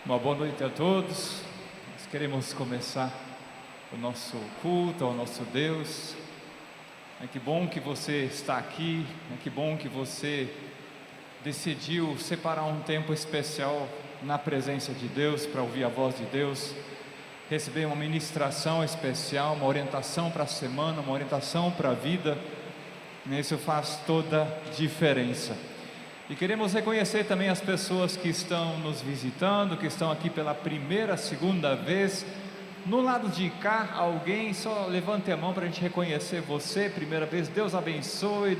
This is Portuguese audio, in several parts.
Uma boa noite a todos. Nós queremos começar o nosso culto ao nosso Deus. Que bom que você está aqui. Que bom que você decidiu separar um tempo especial na presença de Deus para ouvir a voz de Deus, receber uma ministração especial, uma orientação para a semana, uma orientação para a vida. Isso faz toda a diferença. E queremos reconhecer também as pessoas que estão nos visitando, que estão aqui pela primeira, segunda vez. No lado de cá, alguém, só levante a mão para a gente reconhecer você, primeira vez. Deus abençoe,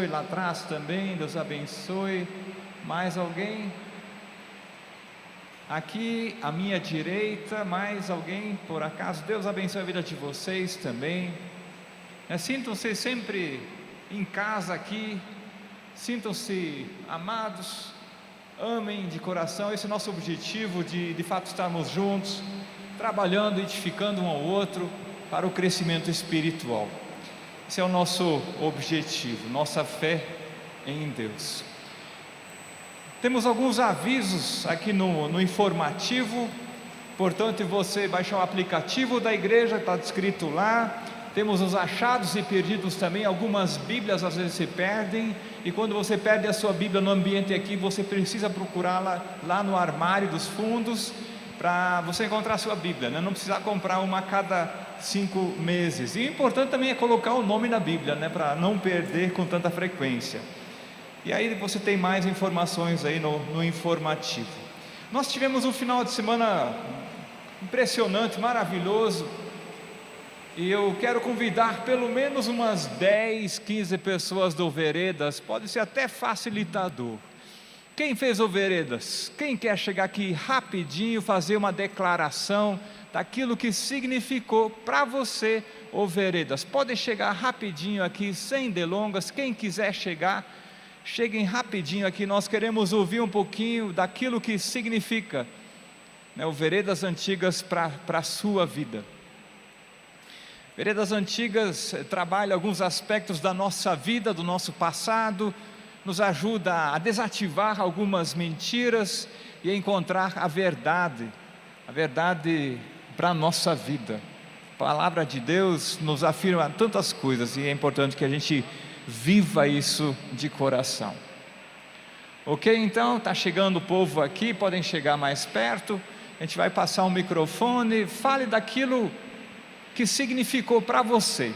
lá atrás também, Deus abençoe. Mais alguém? Aqui à minha direita, mais alguém por acaso? Deus abençoe a vida de vocês também. Sintam-se sempre em casa aqui. Sintam-se amados, amem de coração. Esse é o nosso objetivo de fato estarmos juntos, trabalhando, edificando um ao outro para o crescimento espiritual. Esse é o nosso objetivo, nossa fé em Deus. Temos alguns avisos aqui no informativo, portanto, você baixar o aplicativo da igreja, está descrito lá. Temos os achados e perdidos também. Algumas Bíblias às vezes se perdem, e quando você perde a sua Bíblia no ambiente aqui, você precisa procurá-la lá no armário dos fundos, para você encontrar a sua Bíblia, né? Não precisar comprar uma a cada 5 meses. E o importante também é colocar o nome na Bíblia, né? Para não perder com tanta frequência. E aí você tem mais informações aí no informativo. Nós tivemos um final de semana impressionante, maravilhoso. E eu quero convidar pelo menos umas 10, 15 pessoas do Veredas. Pode ser até facilitador. Quem fez o Veredas? Quem quer chegar aqui rapidinho, fazer uma declaração daquilo que significou para você o Veredas? Pode chegar rapidinho aqui, sem delongas. Quem quiser chegar, cheguem rapidinho aqui. Nós queremos ouvir um pouquinho daquilo que significa, né, o Veredas Antigas para a sua vida. Veredas Antigas trabalha alguns aspectos da nossa vida, do nosso passado, nos ajuda a desativar algumas mentiras e a encontrar a verdade para a nossa vida. A palavra de Deus nos afirma tantas coisas e é importante que a gente viva isso de coração. Ok, então, está chegando o povo aqui, podem chegar mais perto, a gente vai passar um microfone, fale daquilo que significou para você,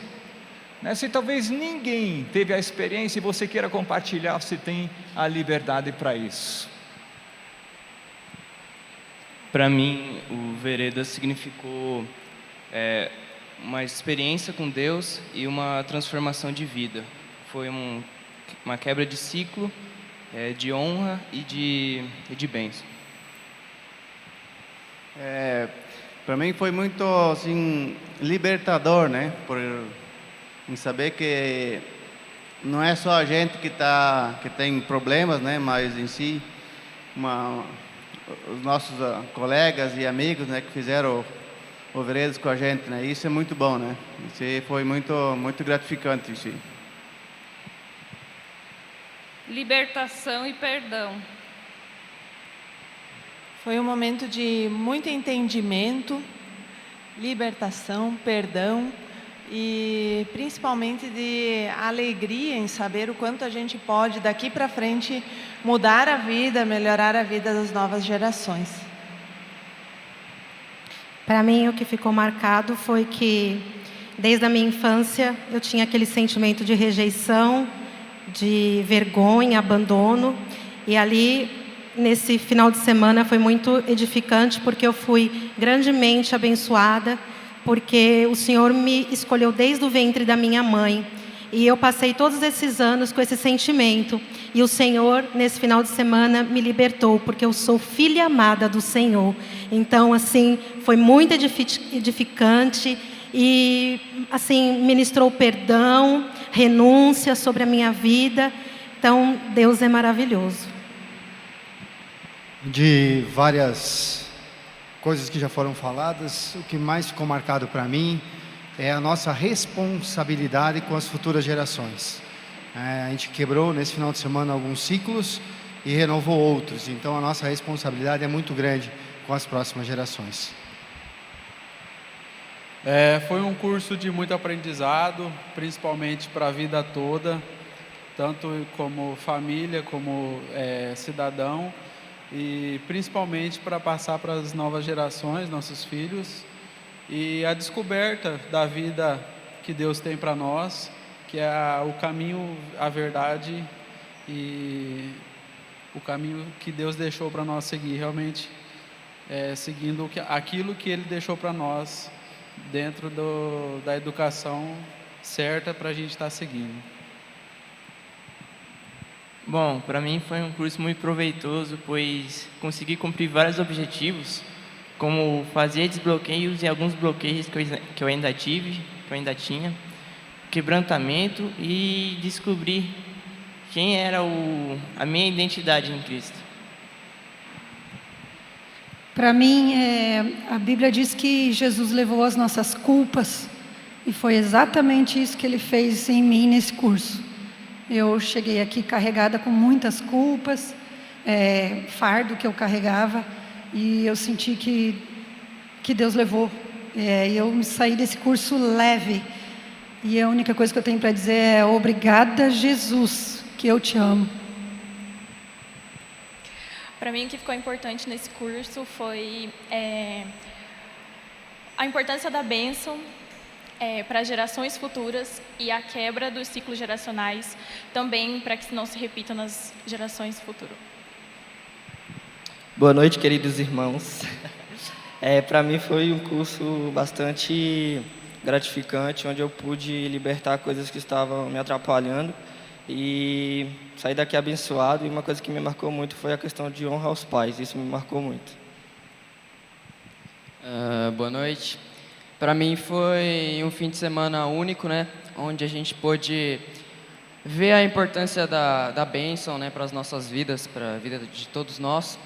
né? Se talvez ninguém teve a experiência e você queira compartilhar, você tem a liberdade para isso. Para mim, o Veredas significou uma experiência com Deus e uma transformação de vida. Foi uma quebra de ciclo, de honra e de bênção. Para mim foi muito assim libertador, né? Em saber que não é só a gente que tem problemas, né? Mas em si os nossos colegas e amigos, né? Que fizeram o Veredas com a gente, né? Isso é muito bom, né? Isso foi muito gratificante, isso. Libertação e perdão. Foi um momento de muito entendimento, libertação, perdão e principalmente de alegria em saber o quanto a gente pode daqui para frente mudar a vida, melhorar a vida das novas gerações. Para mim, o que ficou marcado foi que desde a minha infância eu tinha aquele sentimento de rejeição, de vergonha, abandono, e ali nesse final de semana foi muito edificante, porque eu fui grandemente abençoada, porque o Senhor me escolheu desde o ventre da minha mãe, e eu passei todos esses anos com esse sentimento, e o Senhor nesse final de semana me libertou, porque eu sou filha amada do Senhor. Então assim, foi muito edificante, e assim, ministrou perdão, renúncia sobre a minha vida. Então Deus é maravilhoso. De várias coisas que já foram faladas, o que mais ficou marcado para mim é a nossa responsabilidade com as futuras gerações. A gente quebrou nesse final de semana alguns ciclos e renovou outros. Então a nossa responsabilidade é muito grande com as próximas gerações. Foi um curso de muito aprendizado, principalmente para a vida toda, tanto como família, como cidadão, e principalmente para passar para as novas gerações, nossos filhos, e a descoberta da vida que Deus tem para nós, que é o caminho, a verdade e o caminho que Deus deixou para nós seguir, realmente seguindo aquilo que Ele deixou para nós dentro da educação certa para a gente estar seguindo. Bom, para mim foi um curso muito proveitoso, pois consegui cumprir vários objetivos, como fazer desbloqueios e alguns bloqueios que eu ainda tive, que eu ainda tinha, quebrantamento e descobrir quem era a minha identidade em Cristo. Para mim, a Bíblia diz que Jesus levou as nossas culpas, e foi exatamente isso que Ele fez em mim nesse curso. Eu cheguei aqui carregada com muitas culpas, fardo que eu carregava, e eu senti que Deus levou. E eu saí desse curso leve, e a única coisa que eu tenho para dizer é: obrigada, Jesus, que eu te amo. Para mim, o que ficou importante nesse curso foi a importância da bênção para as gerações futuras e a quebra dos ciclos geracionais, também para que não se repita nas gerações futuras. Boa noite, queridos irmãos. Para mim foi um curso bastante gratificante, onde eu pude libertar coisas que estavam me atrapalhando e sair daqui abençoado. E uma coisa que me marcou muito foi a questão de honra aos pais. Isso me marcou muito. Boa noite. Para mim foi um fim de semana único, né? Onde a gente pôde ver a importância da bênção, né? Para as nossas vidas, para a vida de todos nós.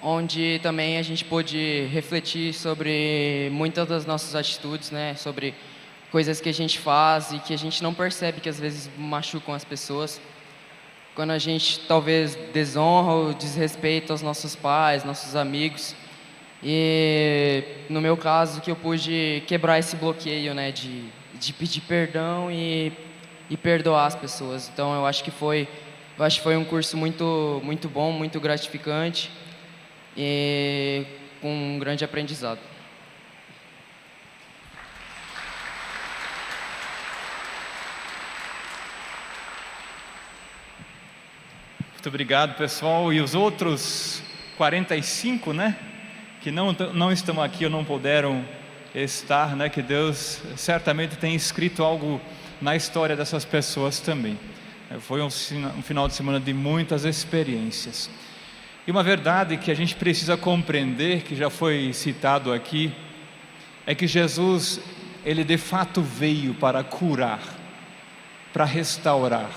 Onde também a gente pôde refletir sobre muitas das nossas atitudes, né? Sobre coisas que a gente faz e que a gente não percebe, que às vezes machucam as pessoas. Quando a gente talvez desonra ou desrespeita os nossos pais, nossos amigos. E no meu caso, que eu pude quebrar esse bloqueio, né? De pedir perdão e perdoar as pessoas. Então eu acho que foi um curso muito, muito bom, muito gratificante e com um grande aprendizado. Muito obrigado, pessoal. E os outros 45, né? Que não estão aqui ou não puderam estar, né? Que Deus certamente tem escrito algo na história dessas pessoas também. Foi um final de semana de muitas experiências. E uma verdade que a gente precisa compreender, que já foi citado aqui, é que Jesus, Ele de fato veio para curar, para restaurar.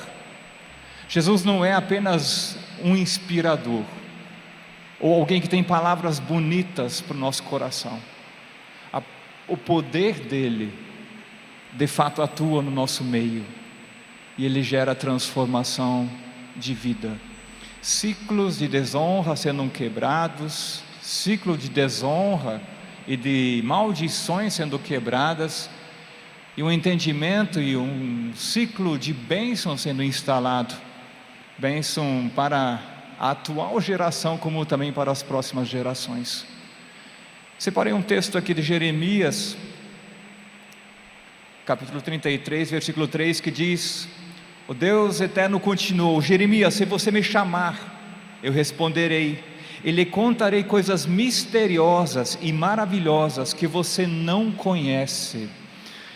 Jesus não é apenas um inspirador, ou alguém que tem palavras bonitas para o nosso coração. O poder dele, de fato, atua no nosso meio, e ele gera transformação de vida. Ciclos de desonra sendo quebrados, ciclo de desonra e de maldições sendo quebradas, e um entendimento e um ciclo de bênção sendo instalado. Bênção para a atual geração, como também para as próximas gerações. Separei um texto aqui de Jeremias, capítulo 33, versículo 3, que diz: o Deus eterno continuou: Jeremias, se você me chamar, eu responderei, e lhe contarei coisas misteriosas e maravilhosas que você não conhece.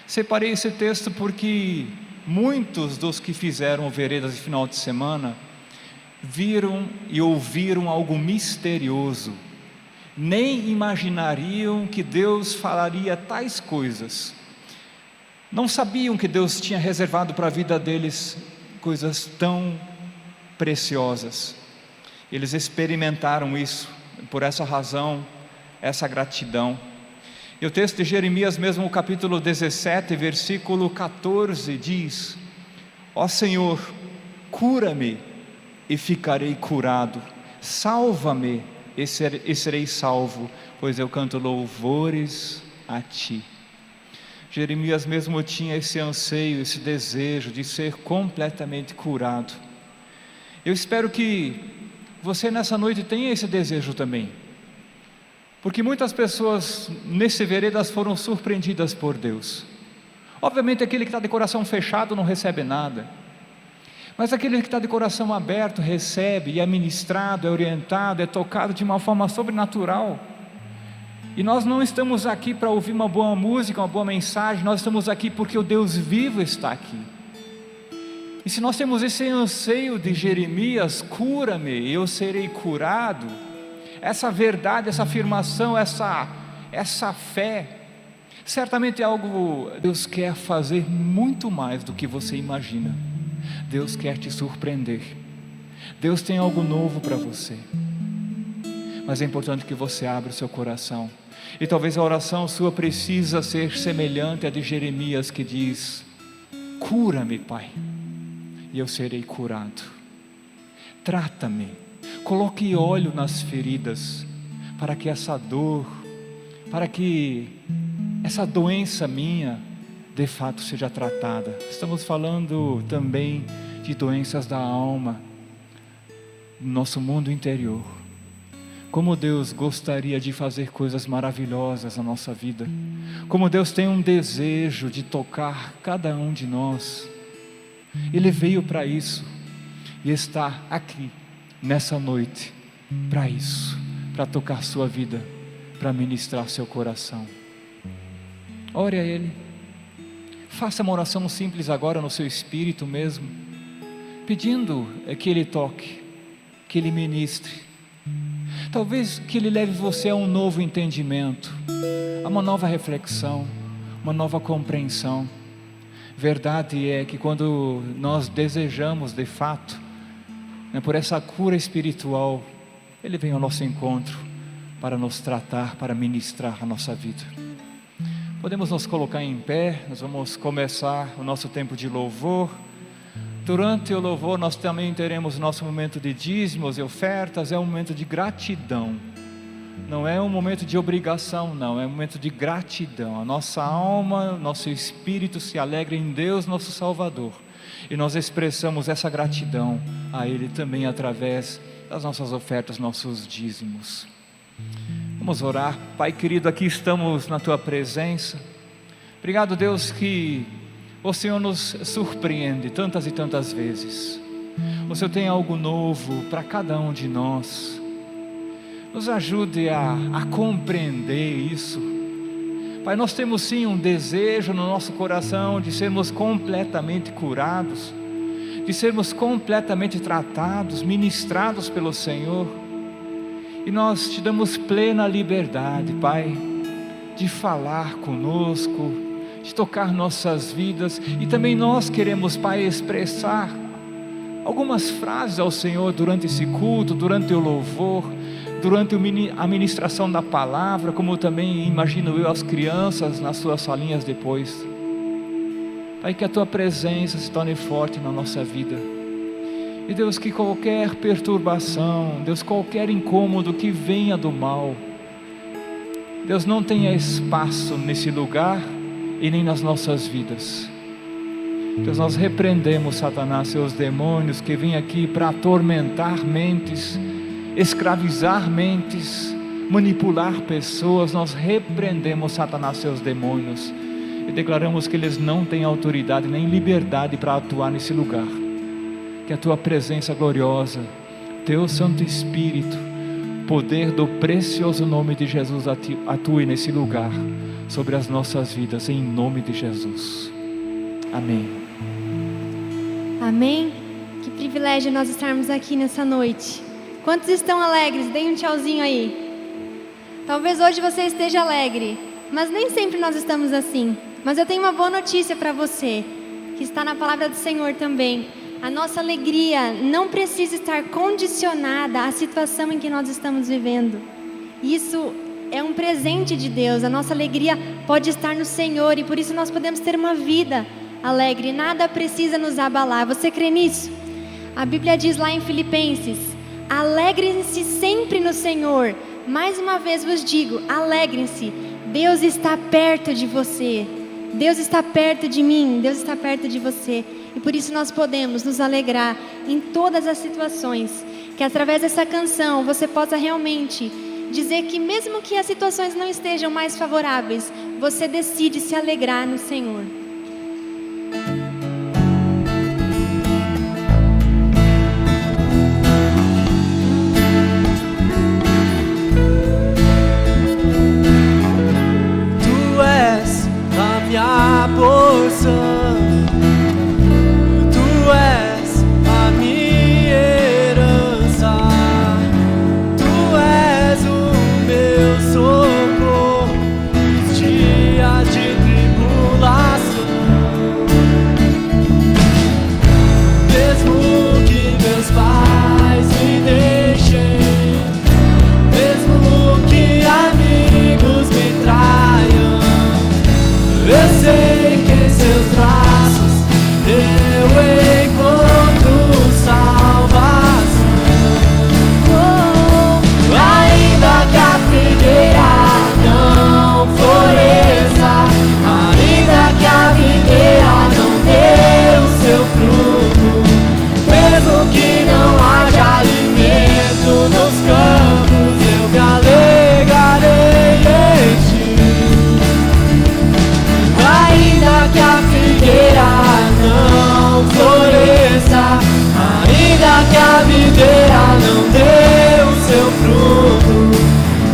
Separei esse texto porque muitos dos que fizeram veredas de final de semana viram e ouviram algo misterioso, nem imaginariam que Deus falaria tais coisas, não sabiam que Deus tinha reservado para a vida deles coisas tão preciosas. Eles experimentaram isso, por essa razão, essa gratidão. E o texto de Jeremias mesmo, o capítulo 17, versículo 14, diz: ó Senhor, cura-me e ficarei curado. Salva-me e serei salvo, pois eu canto louvores a ti. Jeremias mesmo tinha esse anseio, esse desejo de ser completamente curado. Eu espero que você nessa noite tenha esse desejo também, porque muitas pessoas nesse veredas foram surpreendidas por Deus. Obviamente aquele que está de coração fechado não recebe nada, mas aquele que está de coração aberto recebe, e é ministrado, é orientado, é tocado de uma forma sobrenatural. E nós não estamos aqui para ouvir uma boa música, uma boa mensagem, nós estamos aqui porque o Deus vivo está aqui. E se nós temos esse anseio de Jeremias, cura-me e eu serei curado, essa verdade, essa afirmação, essa fé, certamente é algo que Deus quer fazer muito mais do que você imagina. Deus quer te surpreender. Deus tem algo novo para você. Mas é importante que você abra o seu coração. E talvez a oração sua precisa ser semelhante à de Jeremias, que diz: cura-me, Pai, e eu serei curado. Trata-me, coloque óleo nas feridas, para que essa dor, para que essa doença minha, de fato seja tratada. Estamos falando também de doenças da alma, no nosso mundo interior. Como Deus gostaria de fazer coisas maravilhosas na nossa vida, como Deus tem um desejo de tocar cada um de nós. Ele veio para isso e está aqui nessa noite para isso, para tocar sua vida, para ministrar seu coração. Ore a Ele, faça uma oração simples agora no seu espírito mesmo, pedindo que Ele toque, que Ele ministre. Talvez que Ele leve você a um novo entendimento, a uma nova reflexão, uma nova compreensão. Verdade é que quando nós desejamos de fato, por essa cura espiritual, Ele vem ao nosso encontro para nos tratar, para ministrar a nossa vida. Podemos nos colocar em pé, nós vamos começar o nosso tempo de louvor. Durante o louvor nós também teremos nosso momento de dízimos e ofertas, é um momento de gratidão. Não é um momento de obrigação, não, é um momento de gratidão. A nossa alma, nosso espírito se alegra em Deus, nosso Salvador. E nós expressamos essa gratidão a Ele também através das nossas ofertas, nossos dízimos. Vamos orar. Pai querido, aqui estamos na Tua presença. Obrigado, Deus, que o Senhor nos surpreende tantas e tantas vezes. O Senhor tem algo novo para cada um de nós. Nos ajude a compreender isso. Pai, nós temos sim um desejo no nosso coração de sermos completamente curados, de sermos completamente tratados, ministrados pelo Senhor. E nós te damos plena liberdade, Pai, de falar conosco, de tocar nossas vidas. E também nós queremos, Pai, expressar algumas frases ao Senhor durante esse culto, durante o louvor, durante a ministração da palavra, como também imagino eu as crianças nas suas salinhas depois. Pai, que a Tua presença se torne forte na nossa vida. E Deus, que qualquer perturbação, Deus, qualquer incômodo que venha do mal, Deus, não tenha espaço nesse lugar e nem nas nossas vidas. Deus, nós repreendemos Satanás, seus demônios que vêm aqui para atormentar mentes, escravizar mentes, manipular pessoas. Nós repreendemos Satanás, seus demônios, e declaramos que eles não têm autoridade nem liberdade para atuar nesse lugar. Que a Tua presença gloriosa, Teu Santo Espírito, poder do precioso nome de Jesus atue nesse lugar, sobre as nossas vidas, em nome de Jesus. Amém. Amém. Que privilégio nós estarmos aqui nessa noite. Quantos estão alegres? Deem um tchauzinho aí. Talvez hoje você esteja alegre, mas nem sempre nós estamos assim. Mas eu tenho uma boa notícia para você, que está na palavra do Senhor também. A nossa alegria não precisa estar condicionada à situação em que nós estamos vivendo. Isso é um presente de Deus. A nossa alegria pode estar no Senhor, e por isso nós podemos ter uma vida alegre. Nada precisa nos abalar. Você crê nisso? A Bíblia diz lá em Filipenses: alegrem-se sempre no Senhor. Mais uma vez vos digo, alegrem-se. Deus está perto de você. Deus está perto de mim. Deus está perto de você. E por isso nós podemos nos alegrar em todas as situações. Que através dessa canção você possa realmente dizer que mesmo que as situações não estejam mais favoráveis, você decide se alegrar no Senhor. Tu és a minha porção, Tu és a minha herança, Tu és o meu socorro nos dias de tribulação. Mesmo que meus pais me deixem, mesmo que amigos me traiam, eu sei que em seus braços eu encontro salvação. Ainda que a figueira não floresça, ainda que a videira não dê o seu fruto, mesmo que não haja alimento nos campos, eu me alegrarei em ti. Ainda que a figueira não floresça, ainda que a videira não dê o seu fruto,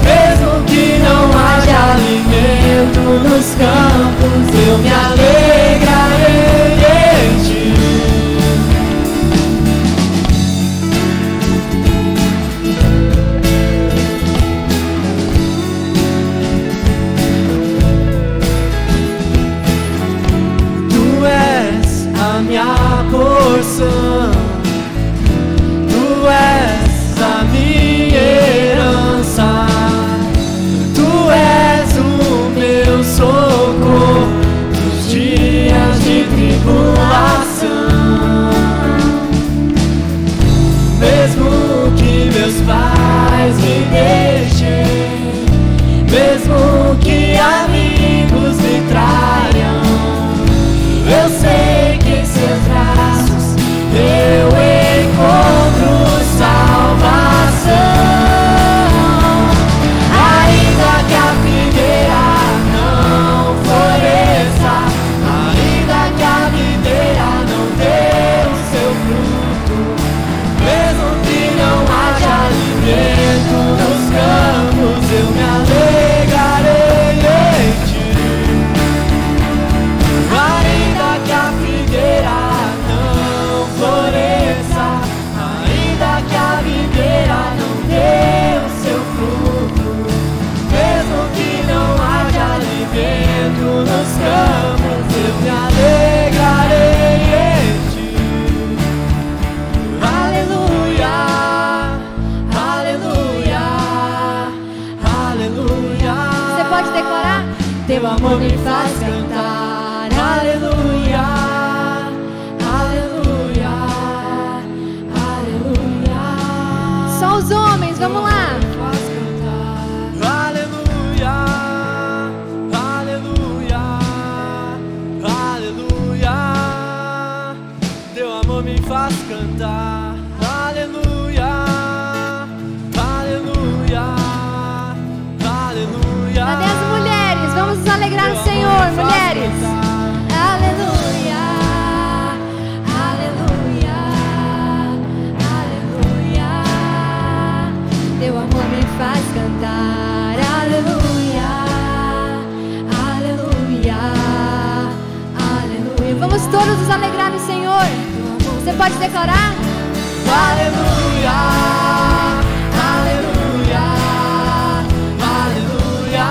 mesmo que não haja alimento nos campos, eu me alegrarei em ti. Tu és a minha porção, Tu és a minha herança, Tu és o meu socorro nos dias de tribulação. Mesmo que meus pais me deixem, mesmo que amigos me traiam, eu sei que em seus braços eu encontro salvação. Ainda que a figueira não floresça, ainda que a videira não dê o seu fruto, mesmo que não haja alimento nos campos, eu me alegrarei em ti. Ainda que a figueira não floresça, ainda que a videira não dê o seu fruto, mesmo que não haja alimento nos campos, eu me alegrarei em ti. Aleluia, aleluia, aleluia. Você pode declarar? Teu amor me faz cantar, aleluia, aleluia, aleluia. Só os homens, vamos lá. Faz cantar, aleluia, aleluia, aleluia. Teu amor me faz cantar, aleluia, aleluia, aleluia. Cadê as mulheres? Vamos nos alegrar no Senhor, mulheres. Aleluia, aleluia, aleluia. Teu amor me faz cantar, aleluia, aleluia, aleluia. Vamos todos nos alegrar no Senhor. Você pode declarar? Aleluia, aleluia, aleluia.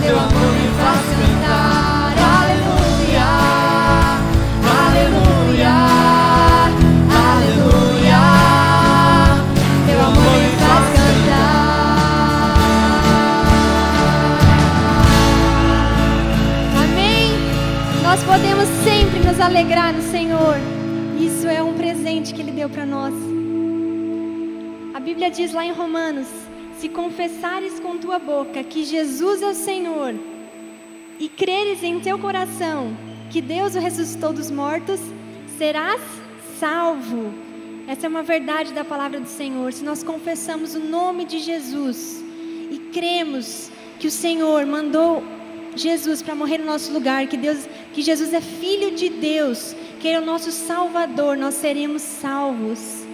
Teu amor me faz cantar, aleluia, aleluia, aleluia. Teu amor me faz cantar. Amém? Nós podemos sempre nos alegrar no Senhor. Isso é um presente que Ele deu para nós. A Bíblia diz lá em Romanos: se confessares com tua boca que Jesus é o Senhor e creres em teu coração que Deus o ressuscitou dos mortos, serás salvo. Essa é uma verdade da palavra do Senhor. Se nós confessamos o nome de Jesus e cremos que o Senhor mandou Jesus para morrer no nosso lugar, que Jesus é Filho de Deus, que Ele é o nosso Salvador, nós seremos salvos.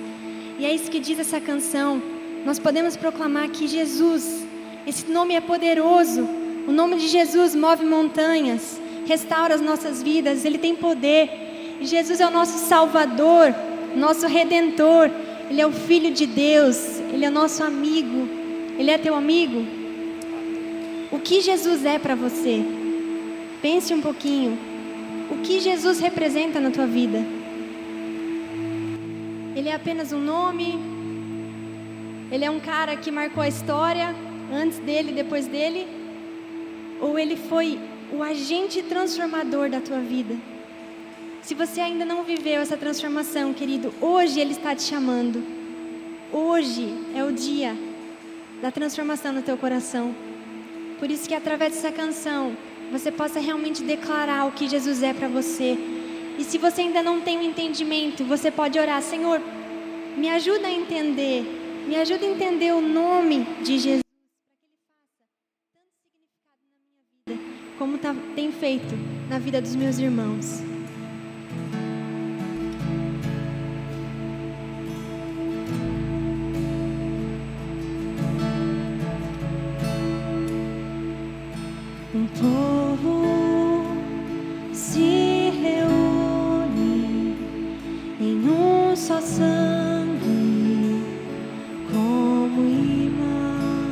E é isso que diz essa canção. Nós podemos proclamar que Jesus, esse nome é poderoso. O nome de Jesus move montanhas, restaura as nossas vidas, Ele tem poder. E Jesus é o nosso Salvador, nosso Redentor. Ele é o Filho de Deus, Ele é o nosso amigo. Ele é teu amigo? O que Jesus é para você? Pense um pouquinho. O que Jesus representa na tua vida? Ele é apenas um nome? Ele é um cara que marcou a história, antes dele, depois dele? Ou Ele foi o agente transformador da tua vida? Se você ainda não viveu essa transformação, querido, hoje Ele está te chamando. Hoje é o dia da transformação no teu coração. Por isso que através dessa canção você possa realmente declarar o que Jesus é para você. E se você ainda não tem um entendimento, você pode orar: Senhor, me ajuda a entender, me ajuda a entender o nome de Jesus, para que Ele faça tanto significado na minha vida, como tem feito na vida dos meus irmãos. Um povo se reúne em um só sangue, como irmãos,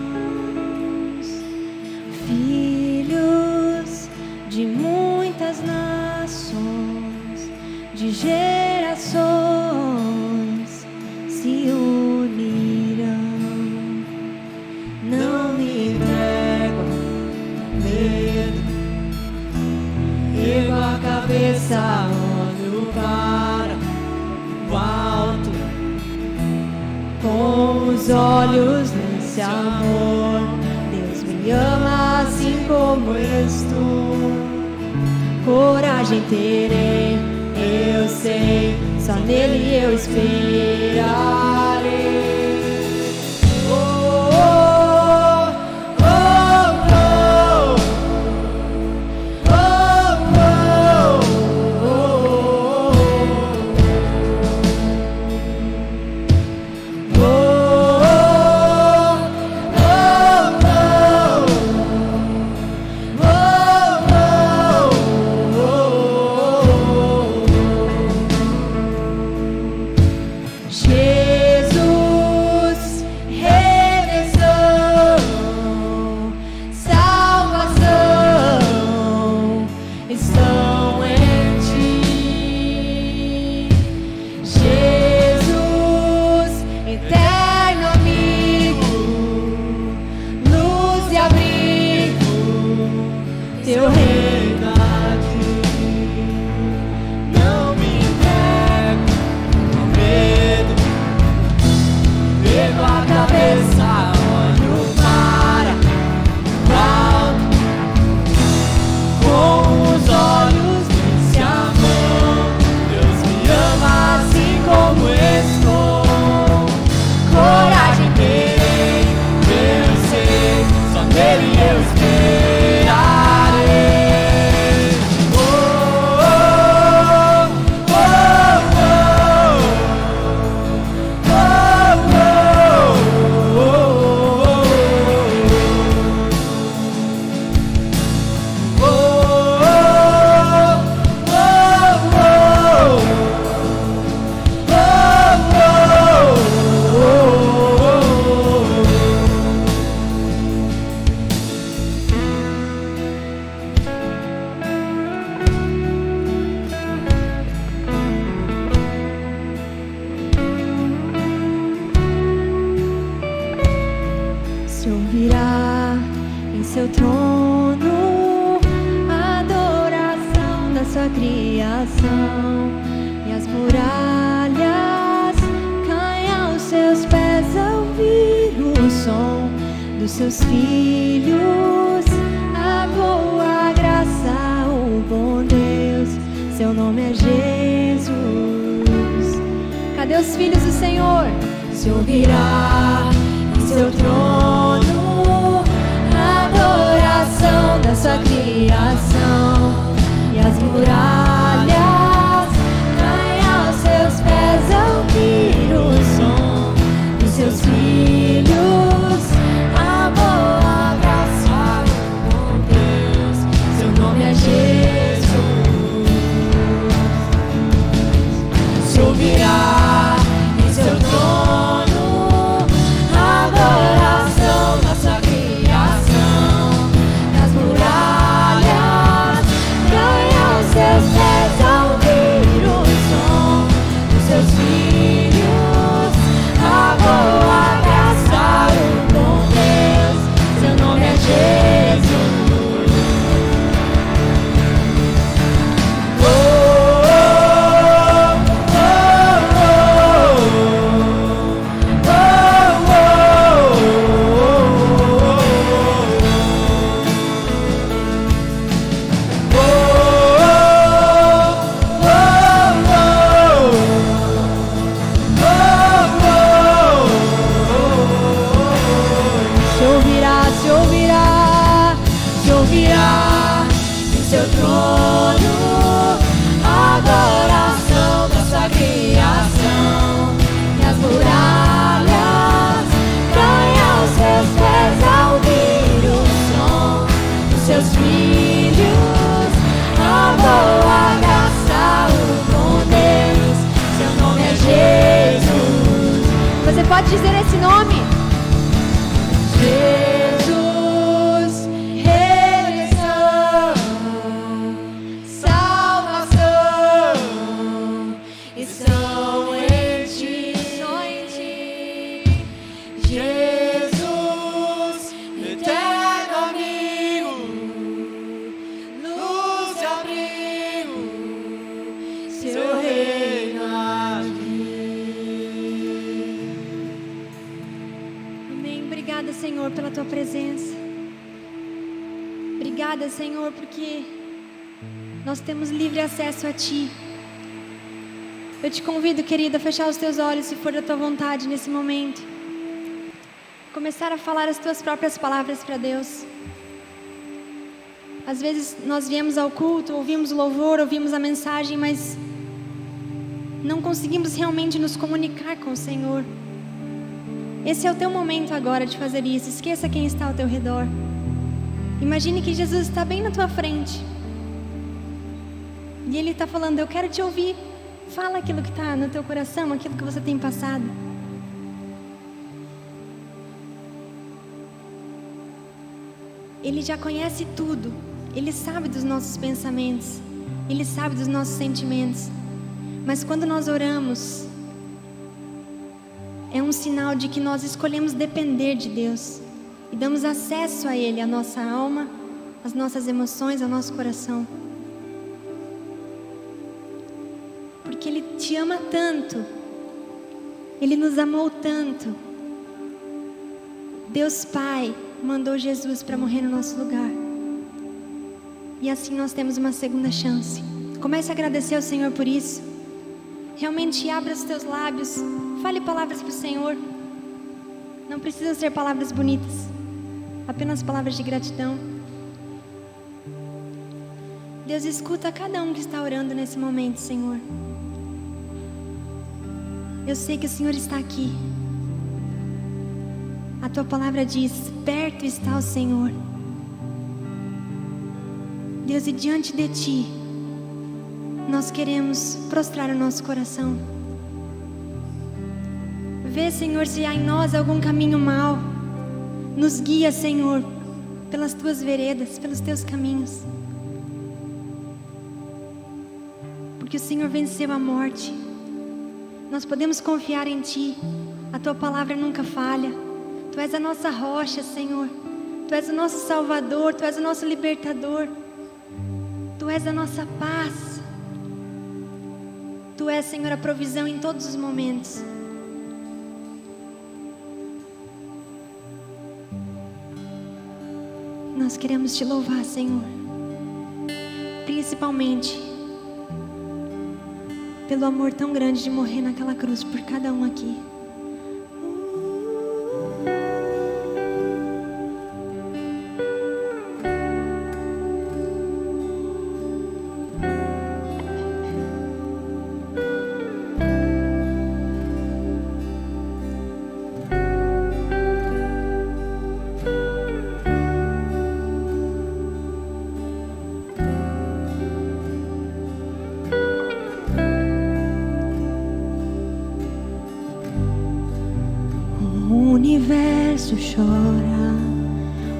filhos de muitas nações, de gerações se unirão. Não me entrego medo, ergo a cabeça, olho para o alto, com os olhos nesse amor. Deus me ama assim como eu estou. Coragem terei, eu sei, só nele eu esperarei. seu trono, a adoração da sua criação e as muralhas dos seus filhos, a boa graça, o bom Deus, seu nome é Jesus. Cadê os filhos do Senhor? Se ouvirá em seu trono a adoração da sua criação, e as muralhas caem aos seus pés ao ouvir o som dos seus filhos. A boa graça, o bom Deus, seu nome é Jesus. Se ouvirá em seu trono a adoração da sua criação, das muralhas caem aos seus pés ao ouvir o som dos seus filhos. A boa graça, o bom Deus, seu nome é Jesus. Se ouvirá em seu trono a adoração da sua criação, e as muralhas caem aos seus pés ao ouvir o som dos seus filhos. A boa graça, o bom Deus, seu nome é Jesus. Você pode dizer esse nome? Jesus, redenção, salvação, estão em ti, só em ti. Jesus, eterno amigo, luz e abrigo, seu reino aqui. Amém. Obrigada, Senhor, pela tua presença. Obrigada, Senhor, porque nós temos livre acesso a ti. Eu te convido, querida, a fechar os teus olhos, se for da tua vontade, nesse momento. Começar a falar as tuas próprias palavras para Deus. Às vezes nós viemos ao culto, ouvimos o louvor, ouvimos a mensagem, mas não conseguimos realmente nos comunicar com o Senhor. Esse é o teu momento agora de fazer isso. Esqueça quem está ao teu redor. Imagine que Jesus está bem na tua frente. E Ele está falando: eu quero te ouvir. Fala aquilo que está no teu coração, aquilo que você tem passado. Ele já conhece tudo. Ele sabe dos nossos pensamentos. Ele sabe dos nossos sentimentos. Mas quando nós oramos, é um sinal de que nós escolhemos depender de Deus e damos acesso a Ele, a nossa alma, as nossas emoções, ao nosso coração. Porque Ele te ama tanto, Ele nos amou tanto. Deus Pai mandou Jesus para morrer no nosso lugar. E assim nós temos uma segunda chance. Comece a agradecer ao Senhor por isso. Realmente abra os teus lábios. Fale palavras para o Senhor. Não precisam ser palavras bonitas, apenas palavras de gratidão. Deus, escuta cada um que está orando nesse momento, Senhor. Eu sei que o Senhor está aqui. A tua palavra diz: perto está o Senhor. Deus, e diante de ti nós queremos prostrar o nosso coração. Vê, Senhor, se há em nós algum caminho mau. Nos guia, Senhor, pelas tuas veredas, pelos teus caminhos. Porque o Senhor venceu a morte. Nós podemos confiar em ti. A tua palavra nunca falha. Tu és a nossa rocha, Senhor. Tu és o nosso Salvador. Tu és o nosso libertador. Tu és a nossa paz. Tu és, Senhor, a provisão em todos os momentos. nós queremos Te louvar, Senhor. Principalmente pelo amor tão grande de morrer naquela cruz por cada um aqui. O universo chora,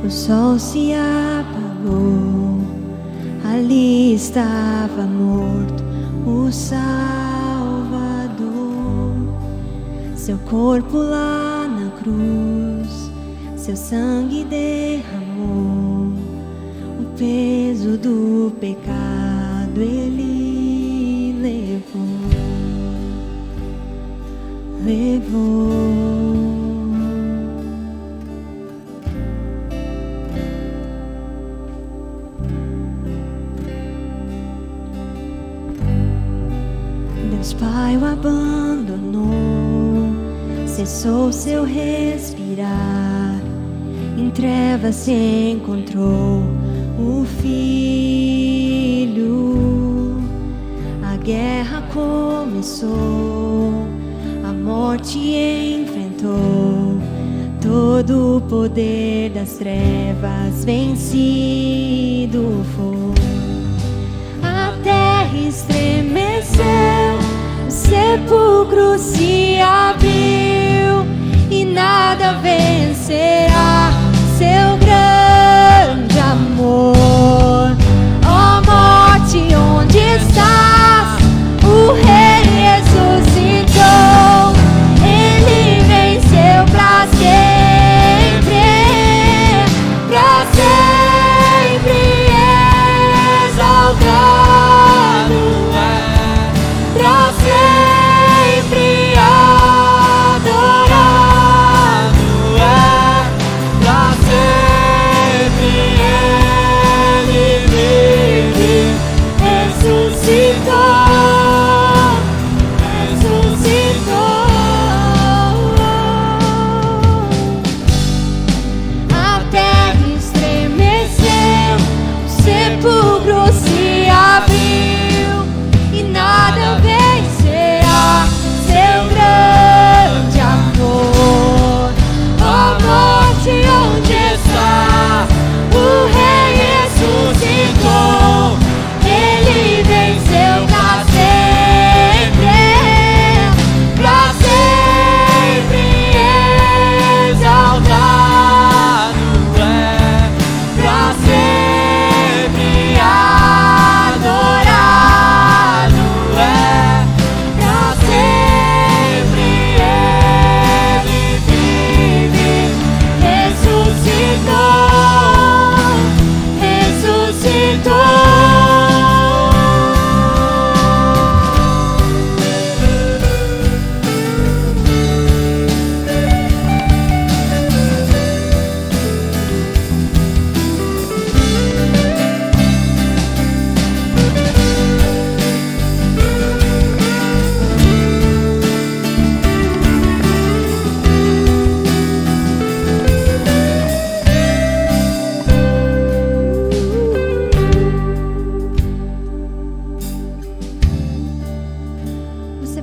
o sol se apagou, ali estava morto o Salvador. Seu corpo lá na cruz, seu sangue derramou, o peso do pecado Ele levou. Deus Pai o abandonou, cessou seu respirar, em trevas se encontrou o Filho. A guerra começou, a morte enfrentou, todo o poder das trevas vencido foi. A terra estremeceu, o sepulcro se abriu e nada vencerá seu grande amor. Ó morte, onde estás? O Rei ressuscitou, Ele venceu pra sempre, pra sempre exaltado é, pra sempre adorado é, pra sempre Ele vive, ressuscitou.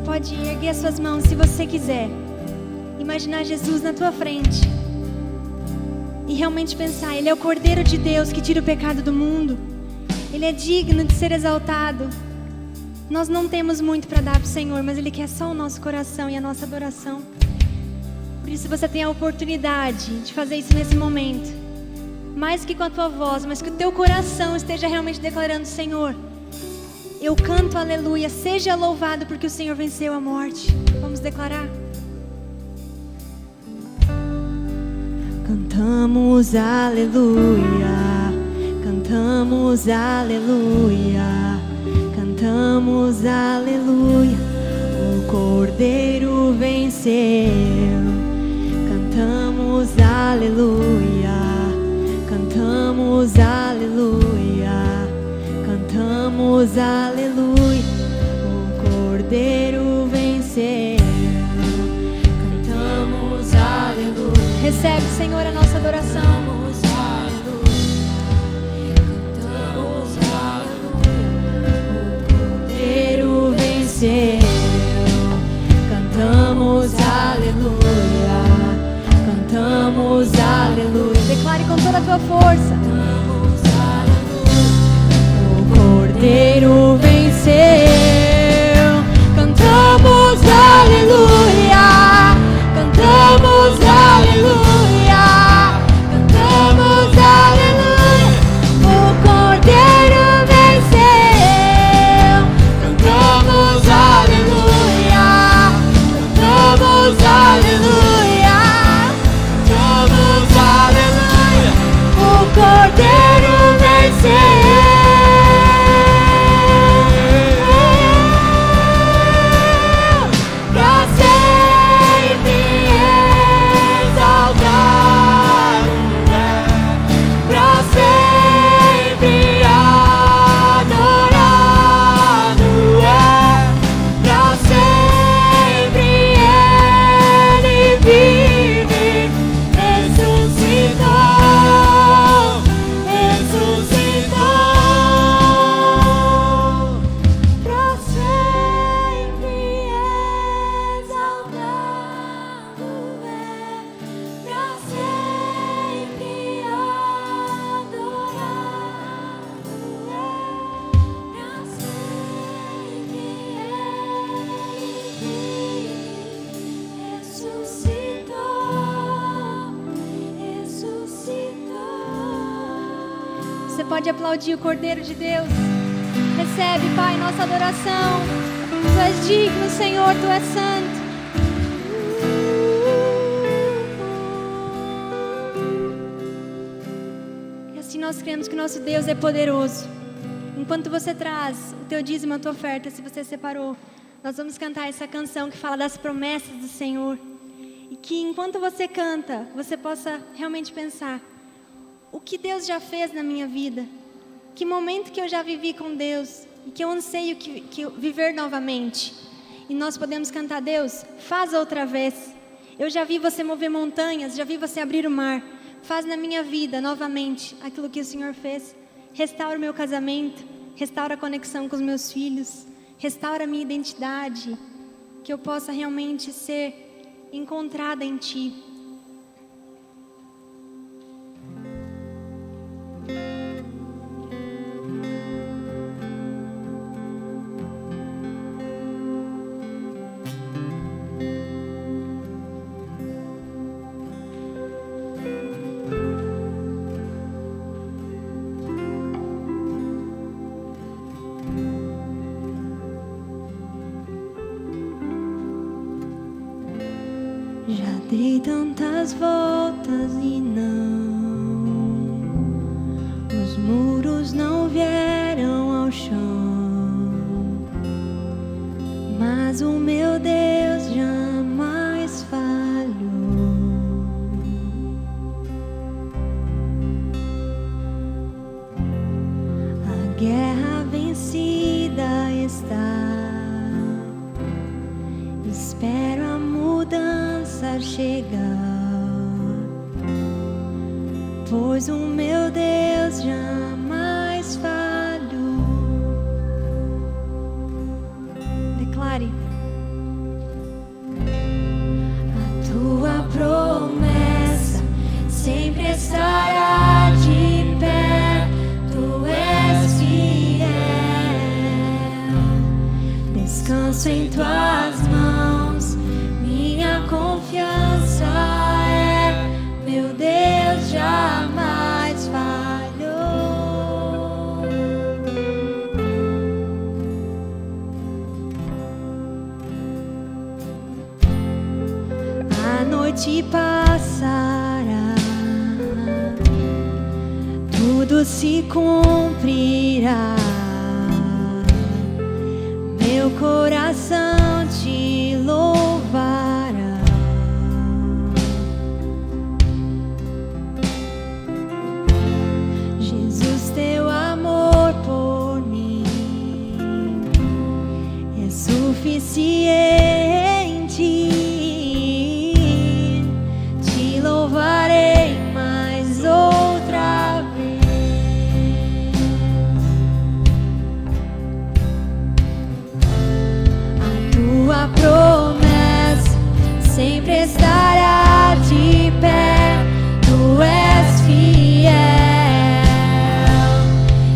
Pode erguer as suas mãos se você quiser. Imaginar Jesus na tua frente e realmente pensar: Ele é o Cordeiro de Deus que tira o pecado do mundo. Ele é digno de ser exaltado. Nós não temos muito para dar para o Senhor, mas Ele quer só o nosso coração e a nossa adoração. Por isso você tem a oportunidade de fazer isso nesse momento. Mais que com a tua voz, mas que o teu coração esteja realmente declarando: Senhor, eu canto aleluia, seja louvado porque o Senhor venceu a morte. Vamos declarar. Cantamos aleluia, cantamos aleluia, cantamos aleluia, o Cordeiro venceu. Cantamos aleluia, cantamos Cantamos aleluia, cantamos aleluia, o Cordeiro venceu. Cantamos aleluia. Recebe, Senhor, a nossa adoração. Cantamos aleluia, o Cordeiro venceu. Cantamos aleluia, cantamos aleluia. Declare com toda a tua força. Cantamos aleluia, o Cordeiro venceu. Cantamos aleluia, cantamos aleluia, cantamos aleluia, o Cordeiro venceu. Cantamos aleluia, cantamos aleluia, cantamos aleluia, o Cordeiro venceu. Você pode aplaudir o Cordeiro de Deus. Recebe, Pai, nossa adoração. Tu és digno, Senhor, Tu és santo. E assim nós cremos que nosso Deus é poderoso. Enquanto você traz o teu dízimo, a tua oferta, se você separou, nós vamos cantar essa canção que fala das promessas do Senhor. E que enquanto você canta, você possa realmente pensar: o que Deus já fez na minha vida? Que momento que eu já vivi com Deus? E que eu anseio que viver novamente. E nós podemos cantar: Deus, faz outra vez. Eu já vi você mover montanhas, já vi você abrir o mar. Faz na minha vida novamente aquilo que o Senhor fez. Restaura o meu casamento, restaura a conexão com os meus filhos, restaura a minha identidade, que eu possa realmente ser encontrada em Ti. Já dei tantas voltas e os muros não vieram ao chão, mas o meu Deus jamais falhou. A guerra vencida está. Espero a mudança chegar, pois o meu Deus jamais falhou. Declare: a tua promessa sempre estará de pé. Tu és fiel, descanso em tuas mãos, minha confiança é, meu Deus jamais falhou. A noite passará, tudo se cumprirá. Meu coração te louvará. suficiente. Te louvarei mais outra vez. A tua promessa sempre estará de pé. Tu és fiel.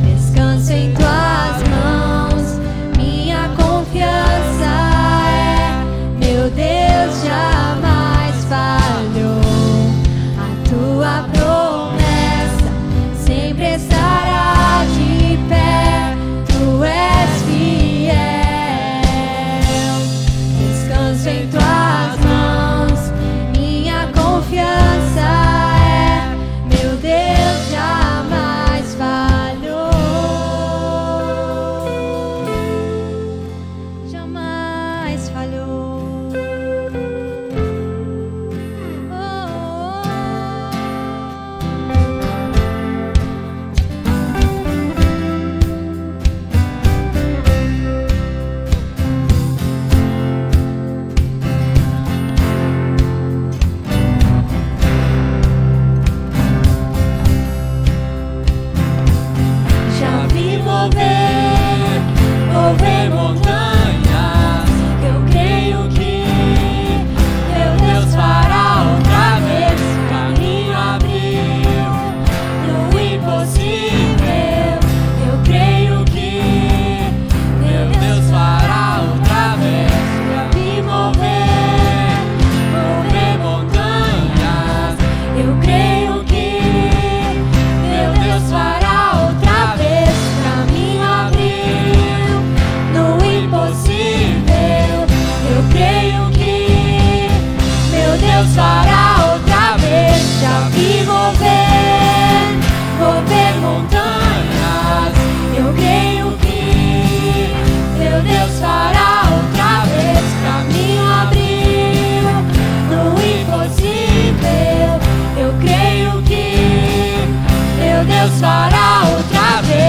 Descanso em tuas mãos. Minha confiança é, meu Deus jamais falhou. A tua promessa sempre estará de pé. Tu és fiel. Descanso em tuas mãos. Minha confiança é, meu Deus jamais falhou. Jamais falhou. Já vi mover montanhas. Eu creio que meu Deus fará outra vez. Caminho abriu no impossível. Eu creio que meu Deus fará outra vez. Já vi mover montanhas. Eu creio que meu Deus fará outra vez. Caminho abriu no impossível. Eu creio que meu Deus fará outra vez. Já vi mover montanhas. Eu creio que meu Deus fará outra vez. Caminho abriu no impossível. Eu creio que meu Deus fará outra vez.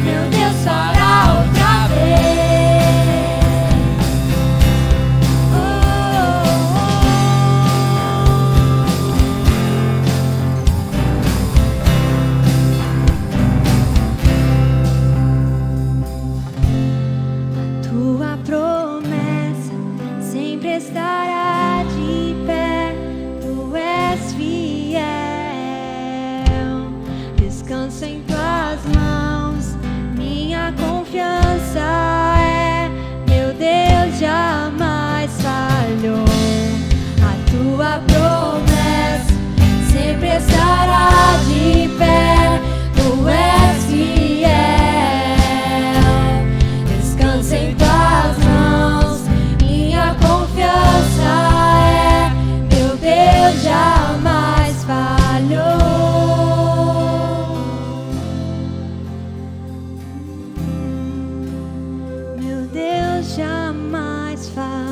Meu Deus fará outra vez. Tua promessa sempre estará de pé. Tu és fiel. Descanso em tuas mãos. Minha confiança é, meu Deus jamais falhou. A tua promessa sempre estará de pé. Tu és fiel. Descanso em tuas mãos. Minha confiança é, meu Deus jamais falhou. Meu Deus jamais falhou.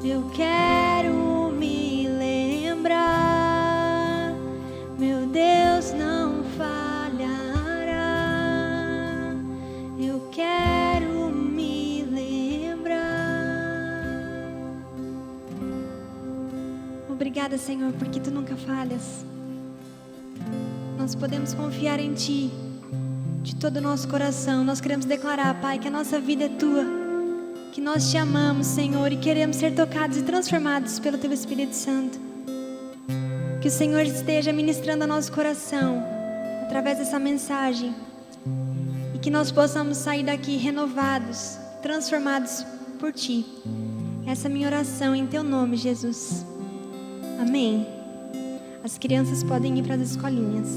Eu quero me lembrar. Meu Deus não falhará. Eu quero me lembrar. Obrigada, Senhor, porque Tu nunca falhas. Nós podemos confiar em Ti de todo o nosso coração. Nós queremos declarar, Pai, que a nossa vida é Tua, que nós Te amamos, Senhor, e queremos ser tocados e transformados pelo Teu Espírito Santo. Que o Senhor esteja ministrando ao nosso coração através dessa mensagem e que nós possamos sair daqui renovados, transformados por Ti. Essa é a minha oração em Teu nome, Jesus. Amém. As crianças podem ir para as escolinhas.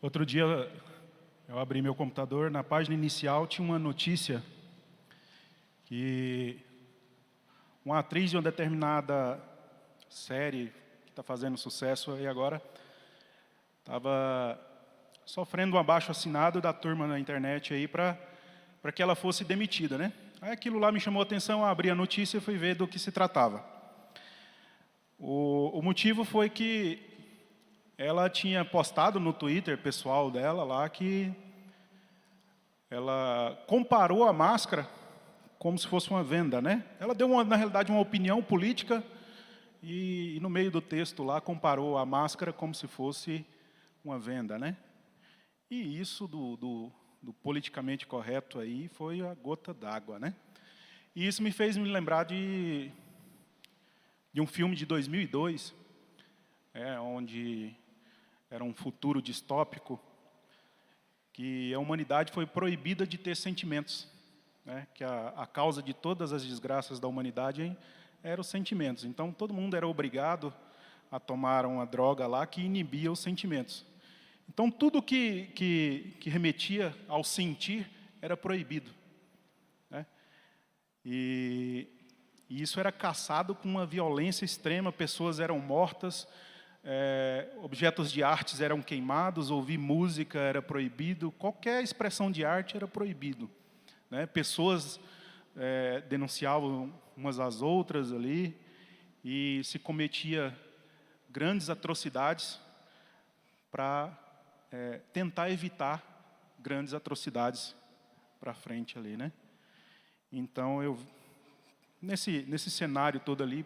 Outro dia eu abri meu computador, na página inicial tinha uma notícia que uma atriz de uma determinada série que está fazendo sucesso aí agora estava sofrendo um abaixo-assinado da turma na internet aí para que ela fosse demitida, né? Aí aquilo lá me chamou a atenção, eu abri a notícia e fui ver do que se tratava. O motivo foi que ela tinha postado no Twitter pessoal dela lá que ela comparou a máscara como se fosse uma venda, né? Ela deu, na realidade, uma opinião política e no meio do texto lá comparou a máscara como se fosse uma venda, né? E isso do politicamente correto aí foi a gota d'água, né? E isso me fez me lembrar de um filme de 2002, onde era um futuro distópico, que a humanidade foi proibida de ter sentimentos, né? Que a causa de todas as desgraças da humanidade eram os sentimentos. Então, todo mundo era obrigado a tomar uma droga lá que inibia os sentimentos. Então, tudo que remetia ao sentir era proibido, né? E isso era caçado com uma violência extrema, pessoas eram mortas, objetos de artes eram queimados, ouvir música era proibido, qualquer expressão de arte era proibido, né? Pessoas denunciavam umas às outras ali e se cometia grandes atrocidades para tentar evitar grandes atrocidades para frente ali, né? Então eu nesse cenário todo ali,